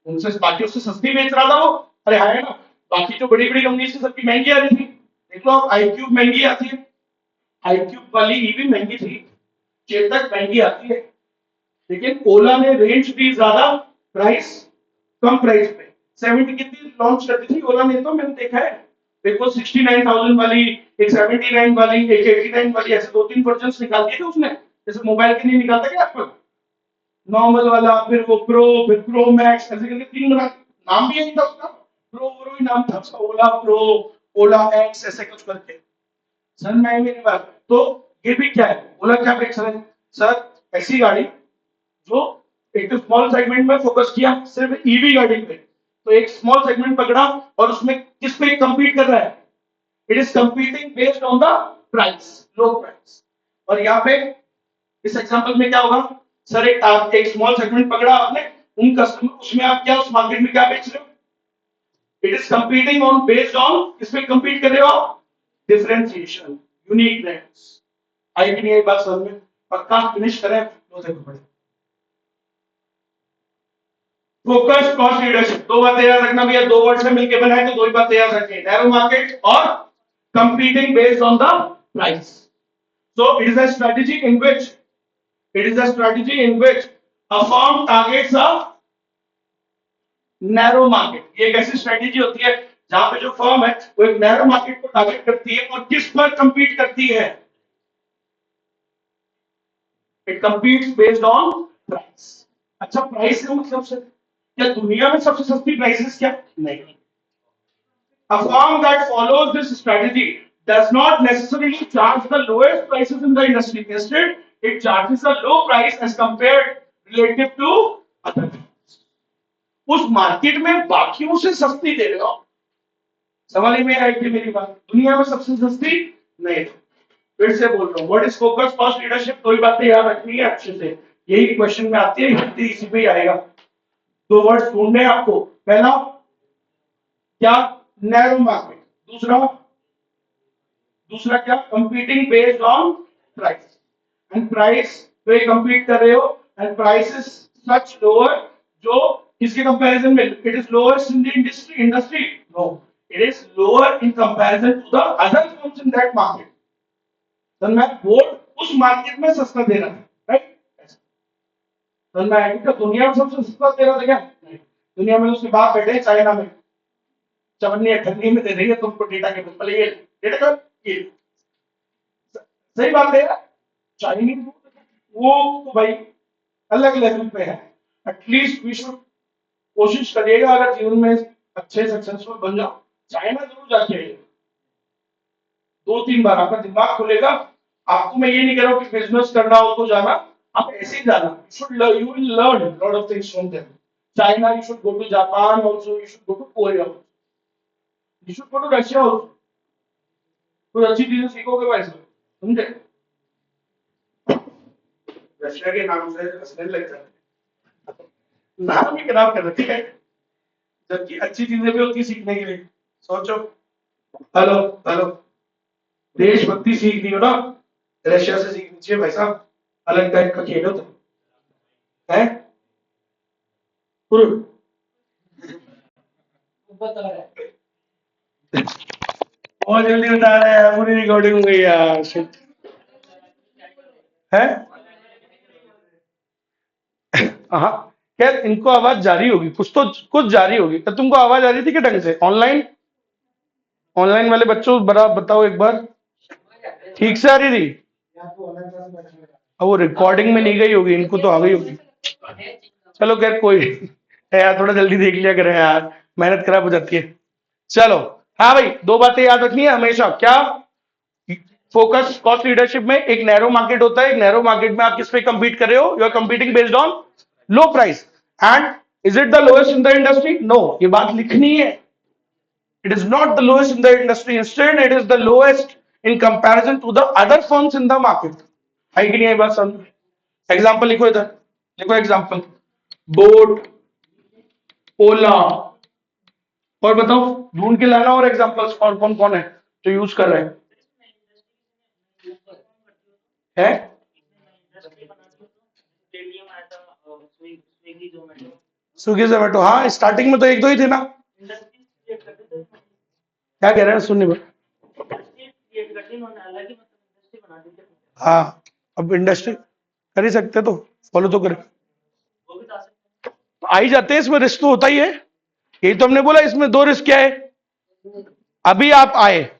Speaker 1: उनसे बाकी उससे सस्ती बेच रहा था वो, अरे है ना, बाकी जो बड़ी बड़ी कंपनी से सबकी महंगी आ रही थी। देख लो आप, iQube महंगी आती है, iQube वाली ईवी महंगी थी, चेतक महंगी आती है, लेकिन ओला ने रेंज दी ज्यादा, प्राइस कम प्राइस पे। 70 कितनी लॉन्च करती थी ओला ने, तो मैंने देखा है, देखो 69,000 वाली, एक 79 वाली, एक 89 वाली, ऐसे दो तीन वर्जन निकाल दिए थे उसने, जैसे मोबाइल के लिए निकालता क्या एप्पल, नॉर्मल वाला, फिर वो प्रो, फिर प्रो मैक्स, ऐसे करके तीन नाम भी यही था उसका, प्रो प्रो ही नाम था उसका, ओला प्रो, ओला एक्स, ऐसे कुछ करके। सर मैं मेरी बात, तो ये भी क्या है, ओला क्या बेच रहे हैं सर, ऐसी गाड़ी जो एक तो स्मॉल सेगमेंट में फोकस किया, सिर्फ ईवी गाड़ी पे, तो एक स्मॉल सेगमेंट पकड़ा और उसमें किस पे कंपीट कर रहा है, it is competing based on the price, low price. और यहाँ पे इस एग्जांपल में क्या होगा, सर एक आप एक स्मॉल सेगमेंट पकड़ा आपने, उन कस्टमर, उसमें आप क्या उस मार्केट में क्या बेच रहे हो, it is competing on based on, किसमें कंपीट कर रहे हो आप, डिफरेंशिएशन, यूनिकनेस। आई कि नहीं ये बात समझ में? पक्का फिनिश करें, दो देखो पड़े। फोकस कॉस्ट लीडरशिप, दो बातें याद रखना भैया, दो वर्ड से मिलकर बनाए तो दो ही बातें याद रखनी, नैरो मार्केट और competing based on the price. So it is a strategy in which, it is a strategy in which a firm targets a narrow market. ये एक ऐसी स्ट्रेटेजी होती है जहां पे जो फर्म है वो एक नैरो मार्केट को टारगेट करती है और किस पर compete करती है, it competes based on price। अच्छा प्राइस का मतलब सर क्या दुनिया में सबसे सस्ती प्राइसेस क्या, नहीं। A firm that follows this strategy does not necessarily charge the lowest prices in the industry. Instead, it charges a low price as compared relative to other firms. उस मार्केट में बाकियों से सस्ती दे रहे हो, समझ में आई कि मेरी बात, दुनिया में सबसे सस्ती नहीं। फिर से बोल रहा हूँ, what is focus cost leadership, दो ही बातें याद रखनी है अच्छे से, यही क्वेश्चन में आती है, हिंदी इसी पे ही आएगा। दो वर्ड्स ढूंढने आपको, पहला क्या? Narrow market. दूसरा, दूसरा क्या? Competing based on price, and price पे compete कर रहे हो, and price is such lower, जो किसके कंपैरिजन में? It is lowest in the industry, no, it is lower in comparison to the other firms in that market. तो मैं board उस मार्केट में सस्ता दे रहा है, राइट? तो मैं क्या दुनिया में सबसे सस्ता दे रहा था क्या? नहीं। दुनिया में उसके बाप बैठे चाइना में, चवन्नी अठन्नी में दे रही है तुमको डेटा के पहले, ये डेटा का ये सही बात है यार। चाइनीज वो तो भाई अलग लेवल पे है। एटलीस्ट वी शुड कोशिश करिएगा, अगर जीवन में अच्छे सक्सेसफुल बन जाओ, चाइना जरूर जाके आइए, 2-3 बार आपका दिमाग खुलेगा। आपको मैं ये नहीं कह रहा हूँ कि बिजनेस करना हो तो जाना, आप ऐसे ही जाना, you will learn lot of things from them. China, you should go to Japan also, you should go to Korea, you should go to Russia also, कुछ अच्छी चीजें सीखोगे भाई साहब, समझे? रशिया के नाम से हंसने लग जाते हैं, नाम ही खराब कर रखे है, जबकि अच्छी चीजें भी होती है सीखने के लिए। सोचो, हेलो हेलो, देशभक्ति सीखनी हो ना, रशिया से सीखनी चाहिए भाई साहब, अलग टाइप का खेल हो तो है। पुरुष बहुत जल्दी बता रहे हैं, पूरी रिकॉर्डिंग हो गई यार, शिट है। हाँ, खैर इनको आवाज जारी होगी, कुछ तो कुछ जारी होगी। तो तुमको आवाज आ रही थी कि ढंग से? ऑनलाइन, ऑनलाइन वाले बच्चों बड़ा बताओ एक बार, ठीक से आ रही थी? अब वो रिकॉर्डिंग में नहीं गई होगी, इनको तो आ गई होगी। चलो खैर कोई नहीं। यार थोड़ा जल्दी देख लिया करें यार, मेहनत खराब हो जाती है। चलो, हाँ भाई, दो बातें याद रखनी है हमेशा। क्या? फोकस कॉस्ट लीडरशिप में एक नैरो मार्केट होता है, एक नैरो मार्केट में आप किस पे कंपीट कर रहे हो? You are competing based on low price, and is it the lowest in the industry? No, ये बात लिखनी है। It is not the lowest in the industry. Instead, it is the lowest in comparison to the other firms in the market. है कि नहीं है बात समझ? एग्जाम्पल लिखो इधर, लिखो एग्जाम्पल, बोट, ओला, और बताओ, ढूंढ के लाना और एग्जाम्पल्स कौन कौन कौन है जो यूज कर रहे हैं? स्विगी जोमेटो, हाँ स्टार्टिंग में तो एक दो ही थे ना। क्या कह रहे हैं, सुनने में? हाँ, अब इंडस्ट्री कर ही सकते तो फॉलो तो करें, तो आ ही जाते हैं। इसमें रिस्क तो होता ही है, यही तो हमने बोला, इसमें दो रिस्क क्या है। अभी आप आए,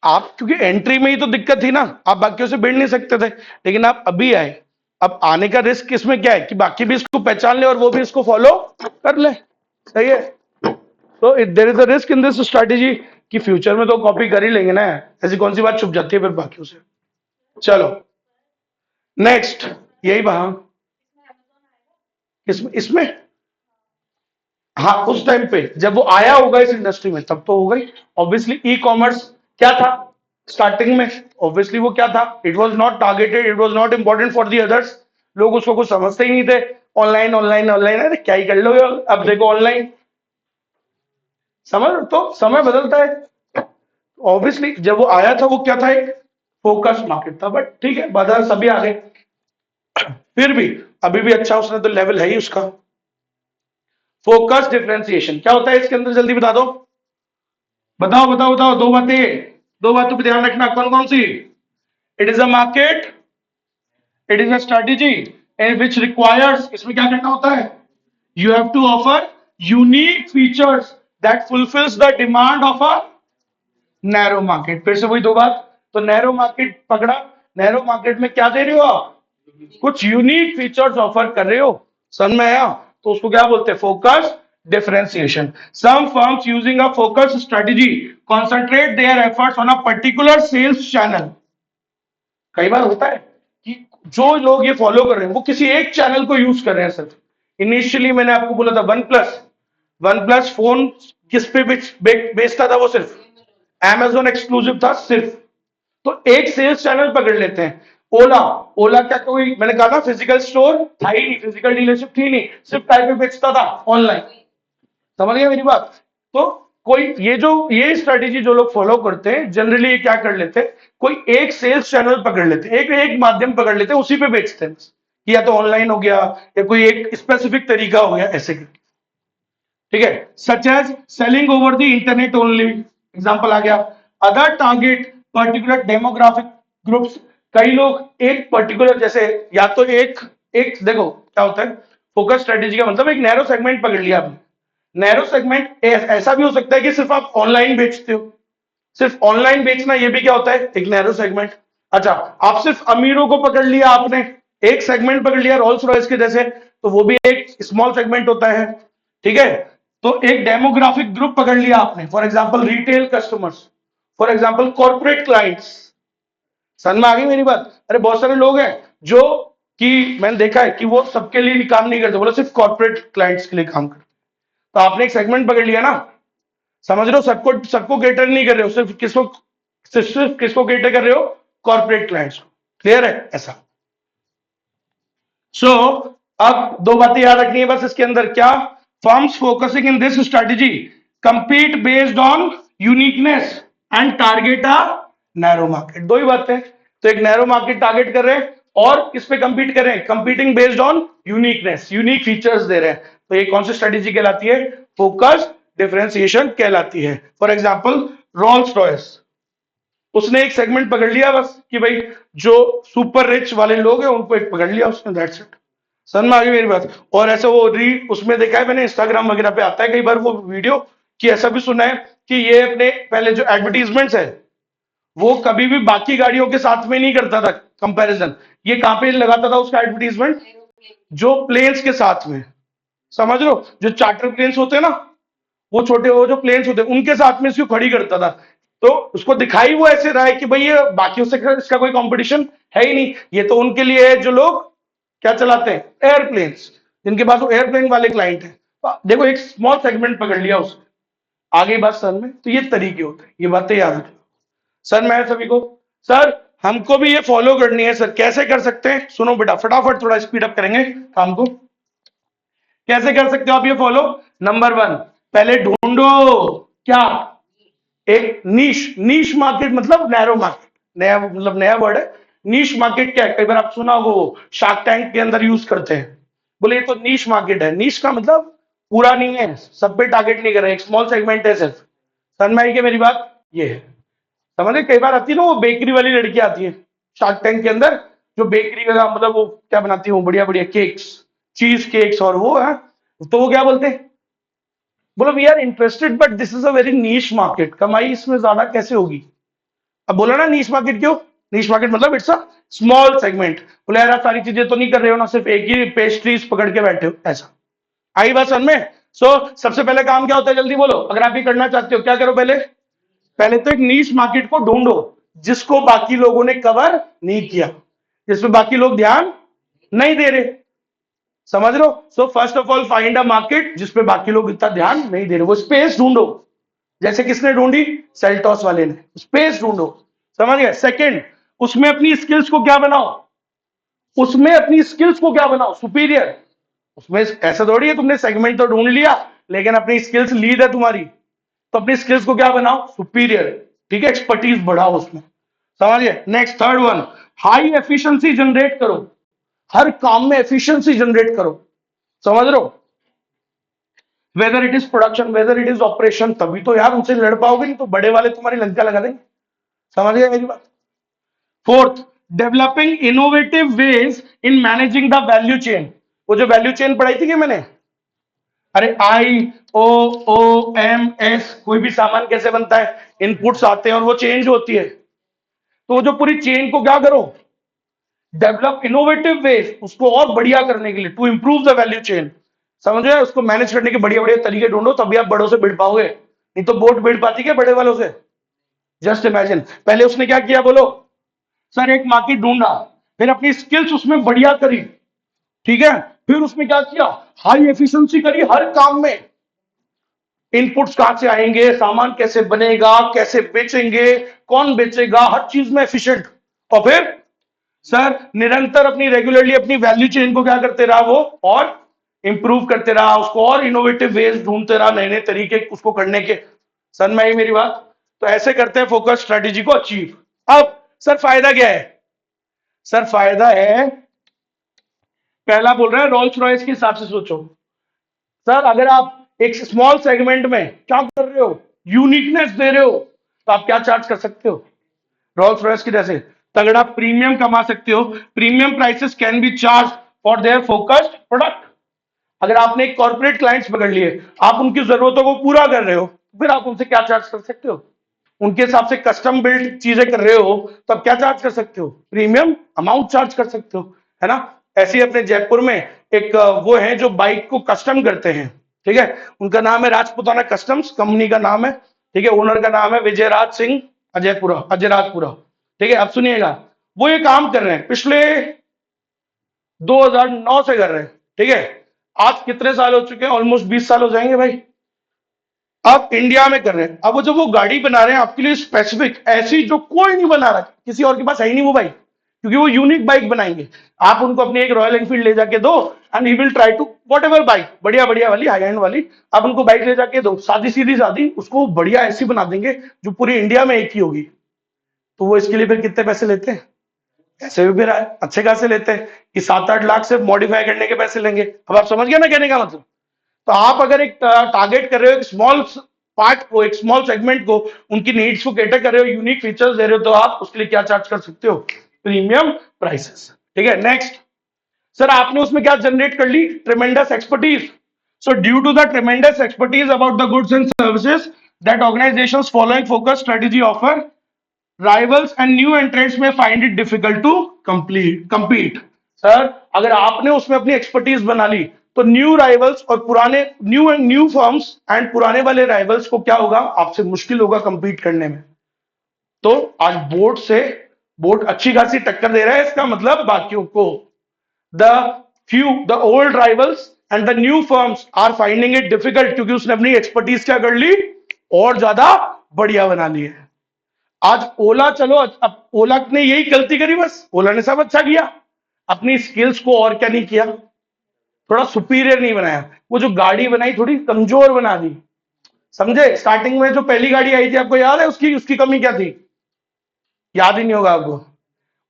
Speaker 1: आप क्योंकि एंट्री में ही तो दिक्कत थी ना, आप बाकियों से भिड़ नहीं सकते थे, लेकिन आप अभी आए। अब आने का रिस्क इसमें क्या है कि बाकी भी इसको पहचान ले और वो भी इसको फॉलो कर ले, सही है? तो there is a risk in this strategy कि फ्यूचर में तो कॉपी कर ही लेंगे ना, ऐसी कौन सी बात छुप जाती है फिर बाकियों से। चलो नेक्स्ट, यही वहां इसमें इसमें हाँ, उस टाइम पे जब वो आया होगा इस इंडस्ट्री में तब तो होगा ही। ऑब्वियसली ई कॉमर्स क्या था स्टार्टिंग में? ऑब्वियसली वो क्या था? It was not targeted, it was not important for the others. लोग उसको कुछ समझते ही नहीं थे। ऑनलाइन ऑनलाइन ऑनलाइन, अरे क्या ही कर लो यार, अब देखो ऑनलाइन। समझ, तो समय बदलता है। ऑब्वियसली जब वो आया था वो क्या था? एक फोकस मार्केट था, बट ठीक है, बाजार सभी आ गए। फिर भी अभी भी अच्छा उसने तो लेवल है ही उसका। फोकस डिफरेंशिएशन क्या होता है इसके अंदर, जल्दी बता दो, बताओ बताओ बताओ, दो बातें, दो बातों पर ध्यान रखना, कौन कौन सी? It is a market, it is a strategy which requires, इसमें क्या करना होता है? You have to offer unique features that fulfils the demand of a narrow market. फिर से वही दो बात, तो नैरो मार्केट पकड़ा, नैरो मार्केट में क्या दे रहे हो आप? कुछ यूनिक फीचर्स ऑफर कर रहे हो, समझ में आया? तो उसको क्या बोलते हैं? Focus differentiation. Some firms using a focus strategy concentrate their efforts on a particular sales channel. कई बार होता है कि जो लोग ये फॉलो कर रहे हैं वो किसी एक चैनल को यूज कर रहे हैं सिर्फ। इनिशियली मैंने आपको बोला था वन प्लस फोन किस पे बेचता था? वो सिर्फ Amazon एक्सक्लूसिव था सिर्फ। तो एक सेल्स चैनल पकड़ लेते हैं। ओला, ओला क्या कोई, मैंने कहा था फिजिकल स्टोर था ही नहीं, फिजिकल डीलरशिप थी नहीं, सिर्फ टाइप पे बेचता था ऑनलाइन। समझ गया मेरी बात? तो कोई ये स्ट्रेटेजी जो लोग फॉलो करते हैं जनरली ये क्या कर लेते हैं, कोई एक सेल्स चैनल पकड़ लेते हैं, एक माध्यम पकड़ लेते हैं, उसी पे बेचते हैं बस। कि या तो ऑनलाइन हो गया या कोई एक स्पेसिफिक तरीका हो गया ऐसे करके, ठीक है। Such as selling over the internet only, example आ गया। Other target particular demographic groups, कई लोग एक पर्टिकुलर जैसे या तो एक एक देखो क्या होता है, फोकस स्ट्रेटेजी का मतलब एक नैरो सेगमेंट पकड़ लिया आपने। नैरो सेगमेंट ऐसा भी हो सकता है कि सिर्फ आप ऑनलाइन बेचते हो, सिर्फ ऑनलाइन बेचना ये भी क्या होता है, एक नैरो सेगमेंट। अच्छा, आप सिर्फ अमीरों को पकड़ लिया आपने, एक सेगमेंट पकड़ लिया रोल्स रॉयस के जैसे, तो वो भी एक स्मॉल सेगमेंट होता है, ठीक है। तो एक डेमोग्राफिक ग्रुप पकड़ लिया आपने, for example retail customers, for example corporate clients. समझ में आ गई मेरी बात? अरे बहुत सारे लोग हैं जो कि मैंने देखा है कि वो सबके लिए काम नहीं करते, बोले सिर्फ कॉर्पोरेट क्लाइंट्स के लिए काम करते। तो आपने एक सेगमेंट पकड़ लिया ना, समझ रहे हो, सबको सबको केटर नहीं कर रहे हो, सिर्फ किसको केटर कर रहे हो, कॉर्पोरेट क्लाइंट्स को। क्लियर है ऐसा? सो अब दो बातें याद रखनी है बस इसके अंदर, क्या, firms focusing in this strategy compete based on uniqueness and target a narrow market. दो ही बातें, तो एक नैरो मार्केट टारगेट कर रहे हैं और किस पे कंपीट कर रहे हैं, competing based on uniqueness, unique features दे रहे हैं। तो ये कौन सी स्ट्रेटेजी कहलाती है, फोकस डिफरेंशिएशन कहलाती है। फॉर एग्जांपल रोल्स रॉयस, उसने एक सेगमेंट पकड़ लिया बस कि भाई जो सुपर रिच वाले लोग हैं उनको एक पकड़ लिया उसने, दैट्स इट। समझ में आ गई मेरी बात? और ऐसे वो उसमें देखा है मैंने, इंस्टाग्राम वगैरह पे आता है कई बार वो वीडियो, कि ऐसा भी सुना है कि ये अपने पहले जो एडवर्टीजमेंट्स है वो कभी भी बाकी गाड़ियों के साथ में नहीं करता था कंपैरिजन। ये कहां पे लगाता था उसका एडवर्टीजमेंट, जो प्लेन्स के साथ में, समझ लो जो चार्टर प्लेन्स होते हैं ना, वो छोटे वो जो प्लेन्स होते हैं उनके साथ में इसको खड़ी करता था। तो उसको दिखाई वो ऐसे रहा है कि भाई ये बाकियों से इसका कोई कंपटीशन है ही नहीं, ये तो उनके लिए है जो लोग क्या चलाते हैं, एयरप्लेन्स, जिनके पास वो एयरप्लेन वाले क्लाइंट है। तो देखो एक स्मॉल सेगमेंट पकड़ लिया उसने, आगे बात सर में, तो ये तरीके होते हैं, ये बातें याद रखो सर। मैं सभी को, सर हमको भी ये फॉलो करनी है सर, कैसे कर सकते हैं, सुनो बेटा फटाफट थोड़ा स्पीड अप करेंगे काम को। कैसे कर सकते हो आप ये फॉलो? नंबर वन, पहले ढूंढो क्या, एक नीश मार्केट, मतलब नैरो मार्केट, नया मतलब नया वर्ड है। नीश मार्केट क्या है, कई बार आप सुना हो शार्क टैंक के अंदर यूज करते हैं, बोले ये तो नीश मार्केट है। नीश का मतलब पूरा नहीं है, सब पे टारगेट नहीं कर रहे, एक स्मॉल सेगमेंट है सिर्फ। समझ में आई क्या मेरी बात? ये है, समझे। कई बार आती है ना वो बेकरी वाली लड़की आती है शार्क टैंक के अंदर, जो बेकरी का मतलब वो क्या बनाती है, वो बढ़िया बढ़िया केक्स, चीज केक्स, और वो है, तो वो क्या बोलते हैं, बोलो we are interested but this is a very niche market, कमाई इसमें ज्यादा कैसे होगी। अब बोला ना नीश मार्केट, क्यों नीश मार्केट, मतलब इट्स अ स्मॉल सेगमेंट। बोले यार आप सारी चीजें तो नहीं कर रहे हो ना, सिर्फ एक ही पेस्ट्रीज पकड़ के बैठे हो, ऐसा। आई बात समझ में? सो सबसे पहले काम क्या होता है, जल्दी बोलो, अगर आप ये करना चाहते हो क्या करो, पहले पहले तो एक नीश मार्केट को ढूंढो जिसको बाकी लोगों ने कवर नहीं किया, जिसमें बाकी लोग ध्यान नहीं दे रहे, समझ लो। So first of all find a market जिसपे बाकी लोग इतना ध्यान नहीं दे रहे, वो स्पेस ढूंढो, जैसे किसने ढूंढी, सेल्टॉस वाले ने, स्पेस ढूंढो, समझ गए। सेकंड, उसमें अपनी स्किल्स को क्या बनाओ, उसमें अपनी स्किल्स को क्या बनाओ, सुपीरियर। उसमें ऐसा थोड़ी है तुमने सेगमेंट तो ढूंढ लिया लेकिन अपनी स्किल्स लीड है तुम्हारी, तो अपनी स्किल्स को क्या बनाओ, सुपीरियर, ठीक है, एक्सपर्टीज बढ़ाओ उसमें, समझिए। Next third one, high efficiency generate करो, हर काम में एफिशिएंसी जनरेट करो, समझ रहे हो, whether it is production whether it is operation, तभी तो यार उनसे लड़ पाओगे, नहीं तो बड़े वाले तुम्हारी लंका लगा देंगे, समझ गए मेरी बात। Fourth, developing innovative ways in managing the value chain, वो जो वैल्यू चेन पढ़ाई थी कि मैंने, अरे IOOMS, कोई भी सामान कैसे बनता है, इनपुट्स आते हैं और वो चेंज होती है, तो वो जो पूरी चेन को क्या करो, डेवलप इनोवेटिव वेज, उसको और बढ़िया करने के लिए, to improve the value chain, समझ रहे, उसको मैनेज करने के बढ़िया बढ़िया तरीके ढूंढो, तभी आप बड़ों से भिड़ पाओगे, नहीं तो बोट भिड़ पाती क्या बड़े वालों से। जस्ट इमेजिन, पहले उसने क्या किया बोलो, सर एक मार्केट ढूंढा, फिर अपनी स्किल्स उसमें बढ़िया करी, ठीक है, फिर उसमें क्या किया, हाई एफिशिएंसी करी हर काम में, इनपुट्स कहां से आएंगे, सामान कैसे बनेगा, कैसे बेचेंगे, कौन बेचेगा, हर चीज में एफिशिएंट, और फिर सर निरंतर अपनी रेगुलरली अपनी वैल्यू चेन को क्या करते रहा वो, और इंप्रूव करते रहा उसको, और इनोवेटिव वेज ढूंढते रहा, नए नए तरीके उसको करने के, समझ में आई मेरी बात? तो ऐसे करते हैं फोकस स्ट्रेटेजी को अचीव। अब सर फायदा क्या है? सर फायदा है, पहला बोल रहे हैं रोल्स रॉयस के हिसाब से सोचो। सर अगर आप एक स्मॉल सेगमेंट में क्या कर रहे हो, यूनिकनेस दे रहे हो, तो आप क्या चार्ज कर सकते हो? रोल्स रॉयस की जैसे तगड़ा प्रीमियम कमा सकते हो। Premium prices can be charge for their focused product. अगर आपने एक कॉर्पोरेट क्लाइंट्स पकड़ लिए, आप उनकी जरूरतों को पूरा कर रहे हो, फिर आप उनसे क्या चार्ज कर सकते हो? उनके हिसाब से कस्टम बिल्ड चीजें कर रहे हो, तो आप क्या चार्ज कर सकते हो? प्रीमियम अमाउंट चार्ज कर सकते हो, है ना? ऐसे ही अपने जयपुर में एक वो है जो बाइक को कस्टम करते हैं, ठीक है? उनका नाम है राजपुताना कस्टम्स, कंपनी का नाम है, ठीक है? ओनर का नाम है विजयराज सिंह अजयराजपुरा, ठीक है? अब सुनिएगा, वो ये काम कर रहे हैं पिछले 2009 से कर रहे हैं, ठीक है? आज कितने साल हो चुके हैं? ऑलमोस्ट 20 साल हो जाएंगे भाई। अब इंडिया में कर रहे हैं। अब वो जो वो गाड़ी बना रहे हैं आपके लिए स्पेसिफिक, ऐसी जो कोई नहीं बना रहा, किसी और के पास है ही नहीं वो बाइक, क्योंकि वो यूनिक बाइक बनाएंगे। आप उनको अपनी एक रॉयल एनफील्ड ले जाके दो, and he will try to whatever bike, बढ़िया बढ़िया वाली, हाई एंड वाली, आप उनको बाइक ले जाके दो, सादी सीधी सादी, उसको बढ़िया ऐसी बना देंगे जो पूरी इंडिया में एक ही होगी। तो वो इसके लिए फिर कितने पैसे लेते हैं? ऐसे भी फिर अच्छे खासे लेते हैं कि 7-8 लाख सिर्फ मॉडिफाई करने के पैसे लेंगे। अब आप समझ गए ना कहने का मतलब? तो आप अगर एक टारगेट कर रहे हो एक स्मॉल पार्ट को, एक स्मॉल सेगमेंट को, उनकी नीड्स को कैटर कर रहे हो, यूनिक फीचर्स दे रहे हो, तो आप उसके लिए क्या चार्ज कर सकते हो? प्रीमियम प्राइसेस, ठीक है? नेक्स्ट सर, आपने उसमें क्या जनरेट कर ली? Tremendous expertise. So due to the tremendous expertise about the goods and services that organisations following focus strategy offer, rivals and new entrants may find it difficult to compete. Sir अगर आपने उसमें अपनी expertise बना ली, तो new rivals और पुराने new firms and पुराने वाले राइवल्स को क्या होगा? आपसे मुश्किल होगा कंपीट करने में। तो आज बोर्ड अच्छी खासी टक्कर दे रहा है, इसका मतलब बाकियों को। The old rivals and the new firms are finding it difficult, क्योंकि उसने अपनी एक्सपर्टीज क्या कर ली? और ज्यादा बढ़िया बना ली है। आज ओला, चलो अब ओला ने यही गलती करी, बस ओला ने सब अच्छा किया, अपनी स्किल्स को और क्या नहीं किया, थोड़ा सुपीरियर नहीं बनाया। वो जो गाड़ी बनाई थोड़ी कमजोर बना दी, समझे? स्टार्टिंग में जो पहली गाड़ी आई थी, आपको याद है उसकी उसकी कमी क्या थी? याद ही नहीं होगा आपको।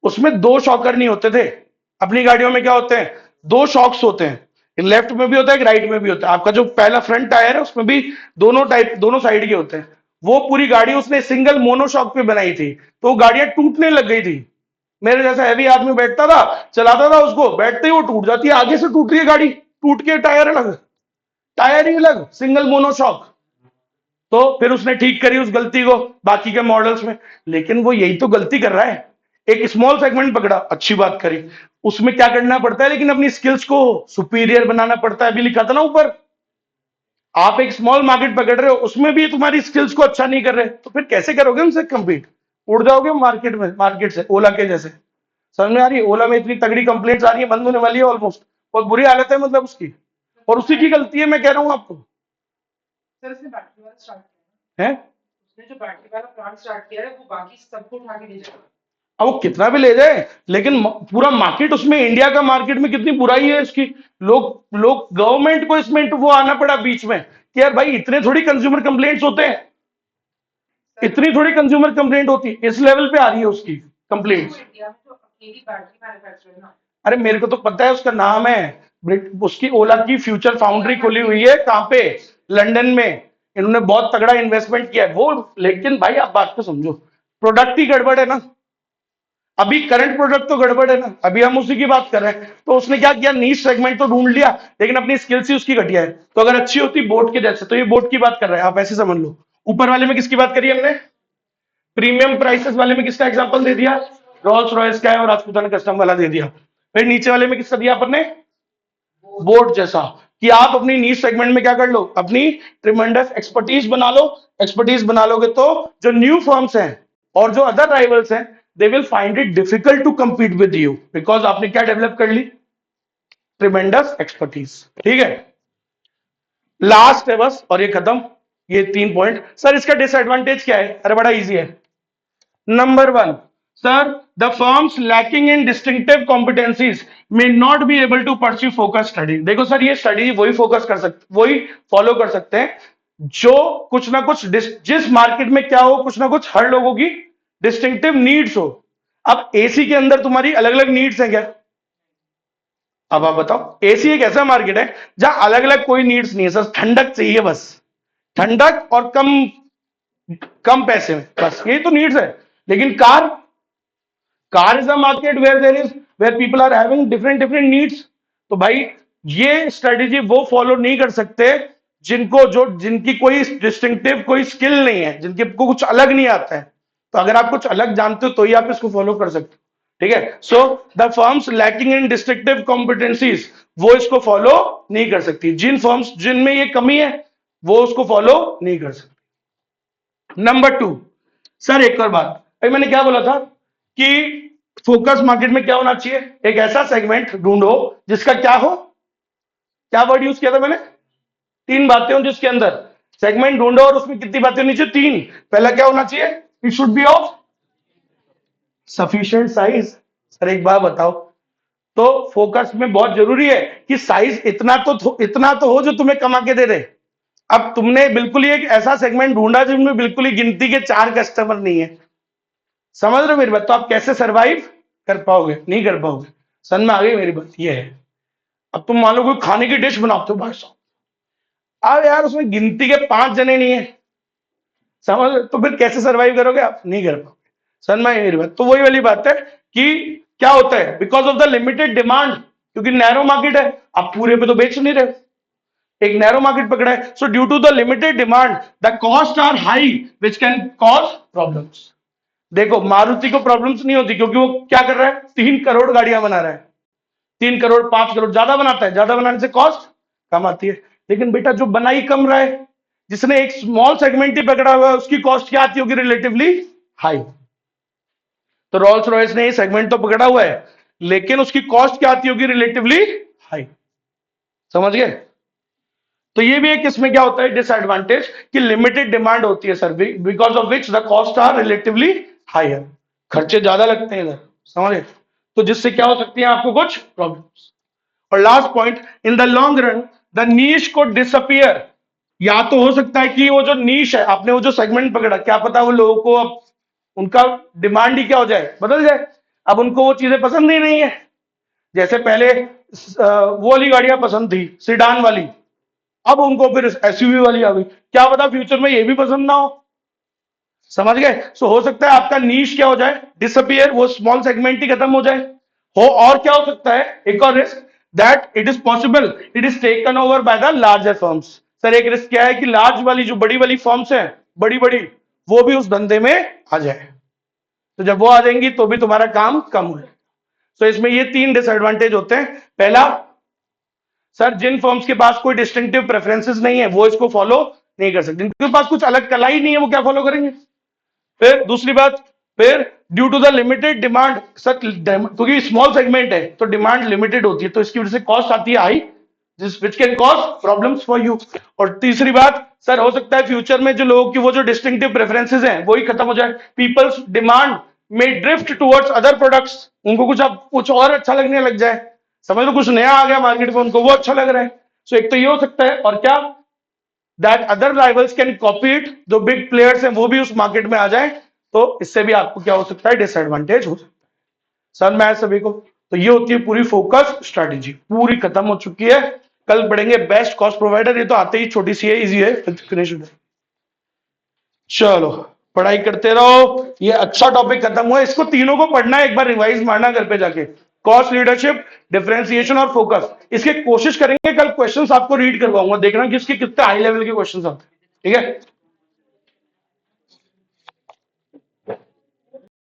Speaker 1: उसमें दो शॉकर नहीं होते थे। अपनी गाड़ियों में क्या होते हैं? दो शॉक्स होते हैं, एक लेफ्ट में भी होता है, एक राइट में भी होता है। आपका जो पहला फ्रंट टायर है उसमें भी दोनों साइड के होते हैं। वो पूरी गाड़ी उसने सिंगल मोनोशॉक पे बनाई थी, तो वो गाड़ियां टूटने लग गई थी। मेरे जैसा हैवी आदमी बैठता था, चलाता था उसको, बैठते ही वो टूट जाती है, आगे से टूट रही है गाड़ी, टूट के टायर ही अलग, सिंगल मोनोशॉक। तो फिर उसने ठीक करी उस गलती को बाकी के मॉडल्स में। लेकिन वो यही तो गलती कर रहा है, एक स्मॉल सेगमेंट पकड़ा, अच्छी बात करी, उसमें क्या करना पड़ता है? लेकिन अपनी स्किल्स को सुपीरियर बनाना पड़ता है। अभी लिखा था ना ऊपर, आप एक स्मॉल मार्केट पकड़ रहे हो, उसमें भी तुम्हारी स्किल्स को अच्छा नहीं कर रहे, तो फिर कैसे करोगे उनसे कंपीट? उड़ जाओगे मार्केट से, ओला के जैसे। समझ में आ रही है? ओला में इतनी तगड़ी कंप्लेंट्स आ रही है, बंद होने वाली है ऑलमोस्ट, बहुत बुरी हालत है मतलब उसकी, और उसी की गलती है, मैं कह रहा हूं आपको।
Speaker 2: सर इसने बैटरी वाला स्टार्ट किया
Speaker 1: है
Speaker 2: ना, उसने जो बैटरी वाला प्लांट स्टार्ट किया है वो बाकी सबको उठा के ले जाएगा।
Speaker 1: अब वो कितना भी ले जाए, लेकिन पूरा मार्केट उसमें, इंडिया का मार्केट में कितनी बुराई है इसकी। लोग गवर्नमेंट को इसमें वो आना पड़ा बीच में कि यार भाई इतने थोड़ी कंज्यूमर कंप्लेंट्स होते हैं, इतनी थोड़ी कंज्यूमर कंप्लेंट होती है, इस लेवल पे आ रही है उसकी कंप्लेंट्स।
Speaker 2: तो इंडिया में तो अकेली बैटरी मैन्युफैक्चरर है ना।
Speaker 1: अरे मेरे को तो पता है, उसका नाम है उसकी ओला की फ्यूचर फाउंड्री खुली हुई है, कहां पे? लंदन में। इन्होंने बहुत तगड़ा इन्वेस्टमेंट किया है वो। लेकिन भाई आप बात को समझो, प्रोडक्ट ही गड़बड़ है ना। अभी करंट प्रोडक्ट तो गड़बड़ है ना, अभी हम उसी की बात कर रहे हैं। तो उसने क्या किया? नीश सेगमेंट तो ढूंढ लिया, लेकिन अपनी स्किल्स ही उसकी घटिया है। तो अगर अच्छी होती बोट के जैसे, तो ये बोट की बात कर रहे हैं, आप ऐसे समझ लो। ऊपर वाले में किसकी बात करी हमने? प्रीमियम प्राइसेस वाले में किसका एग्जांपल दे दिया? रोल्स रॉयस का है, और राजपूताना कस्टम वाला दे दिया। फिर नीचे वाले में किसका दिया आपने? बोट जैसा, कि आप अपनी नीश सेगमेंट में क्या कर लो? अपनी ट्रिमेंडस एक्सपर्टीज बना लो। एक्सपर्टीज बना लोगे तो जो न्यू फर्म्स हैं और जो अदर राइवल्स हैं, they will find it difficult to compete with you, because आपने क्या डेवलप कर ली? Tremendous expertise. ठीक है, लास्ट है बस, और ये खत्म। ये 3 पॉइंट। सर इसका डिसएडवांटेज क्या है? अरे बड़ा इजी है। Number 1, sir the firms lacking in distinctive competencies may not be able to pursue focus study. देखो सर, ये स्टडी वही फोकस कर सकते, वही फॉलो कर सकते हैं जो कुछ ना कुछ जिस मार्केट में क्या हो, कुछ ना कुछ हर लोगों की डिस्टिंक्टिव नीड्स हो। अब एसी के अंदर तुम्हारी अलग अलग नीड्स हैं क्या? अब आप बताओ, एसी एक ऐसा मार्केट है जहां अलग अलग कोई नीड्स नहीं है सर, ठंडक चाहिए बस, ठंडक और कम कम पैसे में, बस यही तो नीड्स है। लेकिन car is a market where there is where people are having different different needs. तो भाई ये स्ट्रेटेजी वो फॉलो नहीं कर सकते जिनकी कोई डिस्टिंक्टिव कोई स्किल नहीं है, जिनके को कुछ अलग नहीं आता है। तो अगर आप कुछ अलग जानते हो तो ही आप इसको फॉलो कर सकते हो, ठीक है। So the firms lacking in डिस्ट्रिक्टिव competencies वो इसको फॉलो नहीं कर सकती। जिन फर्म्स जिनमें ये कमी है वो उसको फॉलो नहीं कर सकती। नंबर 2, सर एक और बात, अभी मैंने क्या बोला था कि फोकस मार्केट में क्या होना चाहिए, एक ऐसा सेगमेंट ढूंढो जिसका क्या हो, क्या वर्ड यूज किया था मैंने, 3 बातें हो जिसके अंदर सेगमेंट ढूंढो और उसमें कितनी बातें होनी चाहिए, 3। पहला क्या होना चाहिए, it should be of sufficient size. Sir एक बात बताओ, तो फोकस में बहुत जरूरी है कि साइज इतना तो हो जो तुम्हें कमा के दे दे। अब तुमने बिल्कुल ही एक ऐसा सेगमेंट ढूंढा जिसमें बिल्कुल ही गिनती के 4 कस्टमर नहीं है, समझ रहे हो मेरी बात, तो आप कैसे सरवाइव कर पाओगे, नहीं कर पाओगे। समझ में आ गई मेरी बात, ये है। अब तुम मान लो कोई खाने की डिश बनाते हो भाई साहब, अब यार उसमें गिनती के 5 जने नहीं है, समझ, तो फिर कैसे सरवाइव करोगे आप, नहीं कर पाओगे। समझ में आई मेरी बात। तो वही वाली बात है कि क्या होता है, because of the limited demand, क्योंकि नैरो मार्केट है, आप पूरे पे तो बेच नहीं रहे, एक नैरो मार्केट पकड़ा है। So due to the limited demand the cost are high which can cause problems. देखो मारुति को प्रॉब्लम्स नहीं होती क्योंकि वो क्या कर रहा है, 3 करोड़ गाड़ियां बना रहा है, 3 करोड़ 5 करोड़ ज्यादा बनाता है, ज्यादा बनाने से कॉस्ट कम आती है। लेकिन बेटा जो बना ही कम रहा है, जिसने एक स्मॉल सेगमेंट ही पकड़ा हुआ है, उसकी कॉस्ट क्या आती होगी, रिलेटिवली हाई। तो रोल्स रॉयस ने सेगमेंट तो पकड़ा हुआ है लेकिन उसकी कॉस्ट क्या आती होगी, रिलेटिवली हाई। समझ गए। तो ये भी एक इसमें क्या होता है डिसएडवांटेज कि लिमिटेड डिमांड होती है sir, because of which the cost are relatively higher, खर्चे ज्यादा लगते हैं इधर, समझे। तो जिससे क्या हो सकती है आपको कुछ प्रॉब्लम्स। और last point, in the long run the niche को डिसअपियर। या तो हो सकता है कि वो जो नीश है, आपने वो जो सेगमेंट पकड़ा, क्या पता वो लोगों को अब उनका डिमांड ही क्या हो जाए, बदल जाए। अब उनको वो चीजें पसंद ही नहीं है, जैसे पहले वो वाली गाड़ियां पसंद थी सिडान वाली, अब उनको फिर एसयूवी वाली आ गई, क्या पता फ्यूचर में ये भी पसंद ना हो। समझ गए। सो हो सकता है आपका नीश क्या हो जाए, डिसअपियर, वो स्मॉल सेगमेंट ही खत्म हो जाए। और क्या हो सकता है, एक और risk, that it is possible it is taken over by the larger firms. Sir एक रिस्क क्या है कि लार्ज वाली जो बड़ी वाली फर्म्स हैं, बड़ी बड़ी, वो भी उस धंधे में आ जाए। तो जब वो आ जाएंगी तो भी तुम्हारा काम कम हो जाएगा। तो इसमें ये 3 डिसएडवांटेज होते हैं। पहला, सर जिन फर्म्स के पास कोई डिस्टिंक्टिव प्रेफरेंसेस नहीं है वो इसको फॉलो नहीं कर सकते, जिनके पास कुछ अलग कला ही नहीं है वो क्या फॉलो करेंगे। फिर दूसरी बात, फिर due to the limited demand, sir क्योंकि स्मॉल सेगमेंट है तो डिमांड लिमिटेड होती है, तो इसकी वजह से कॉस्ट आती है हाई, जिस विच can cause problems for you. और तीसरी बात, सर हो सकता है फ्यूचर में जो लोगों की वो जो डिस्टिंक्टिव प्रेफरेंसेस हैं वही खत्म हो जाए, पीपल्स डिमांड में ड्रिफ्ट टुवर्ड्स अदर प्रोडक्ट्स, उनको कुछ और अच्छा लगने लग जाए, समझ लो कुछ नया आ गया मार्केट में, उनको वो अच्छा लग रहा है। सो एक तो ये हो सकता है, और क्या, that other rivals can copy it, जो बिग प्लेयर्स हैं वो भी उस मार्केट में आ जाए, तो इससे भी आपको क्या हो सकता है, डिसएडवांटेज हो सकता है। समझ में आया सभी को। तो ये होती है पूरी फोकस स्ट्रैटेजी, पूरी खत्म हो चुकी है। कल पढ़ेंगे बेस्ट कॉस्ट प्रोवाइडर, ये तो आते ही छोटी सी है, इजी है, फिनिश। चलो पढ़ाई करते रहो, ये अच्छा टॉपिक खत्म हुआ, इसको तीनों को पढ़ना है, एक बार रिवाइज मारना घर पे जाके, कॉस्ट, लीडरशिप, डिफरेंशिएशन और फोकस। इसके कोशिश करेंगे कल क्वेश्चंस आपको रीड करवाऊंगा, देखना कि इसके कितने हाई लेवल के क्वेश्चंस आते हैं, ठीक है।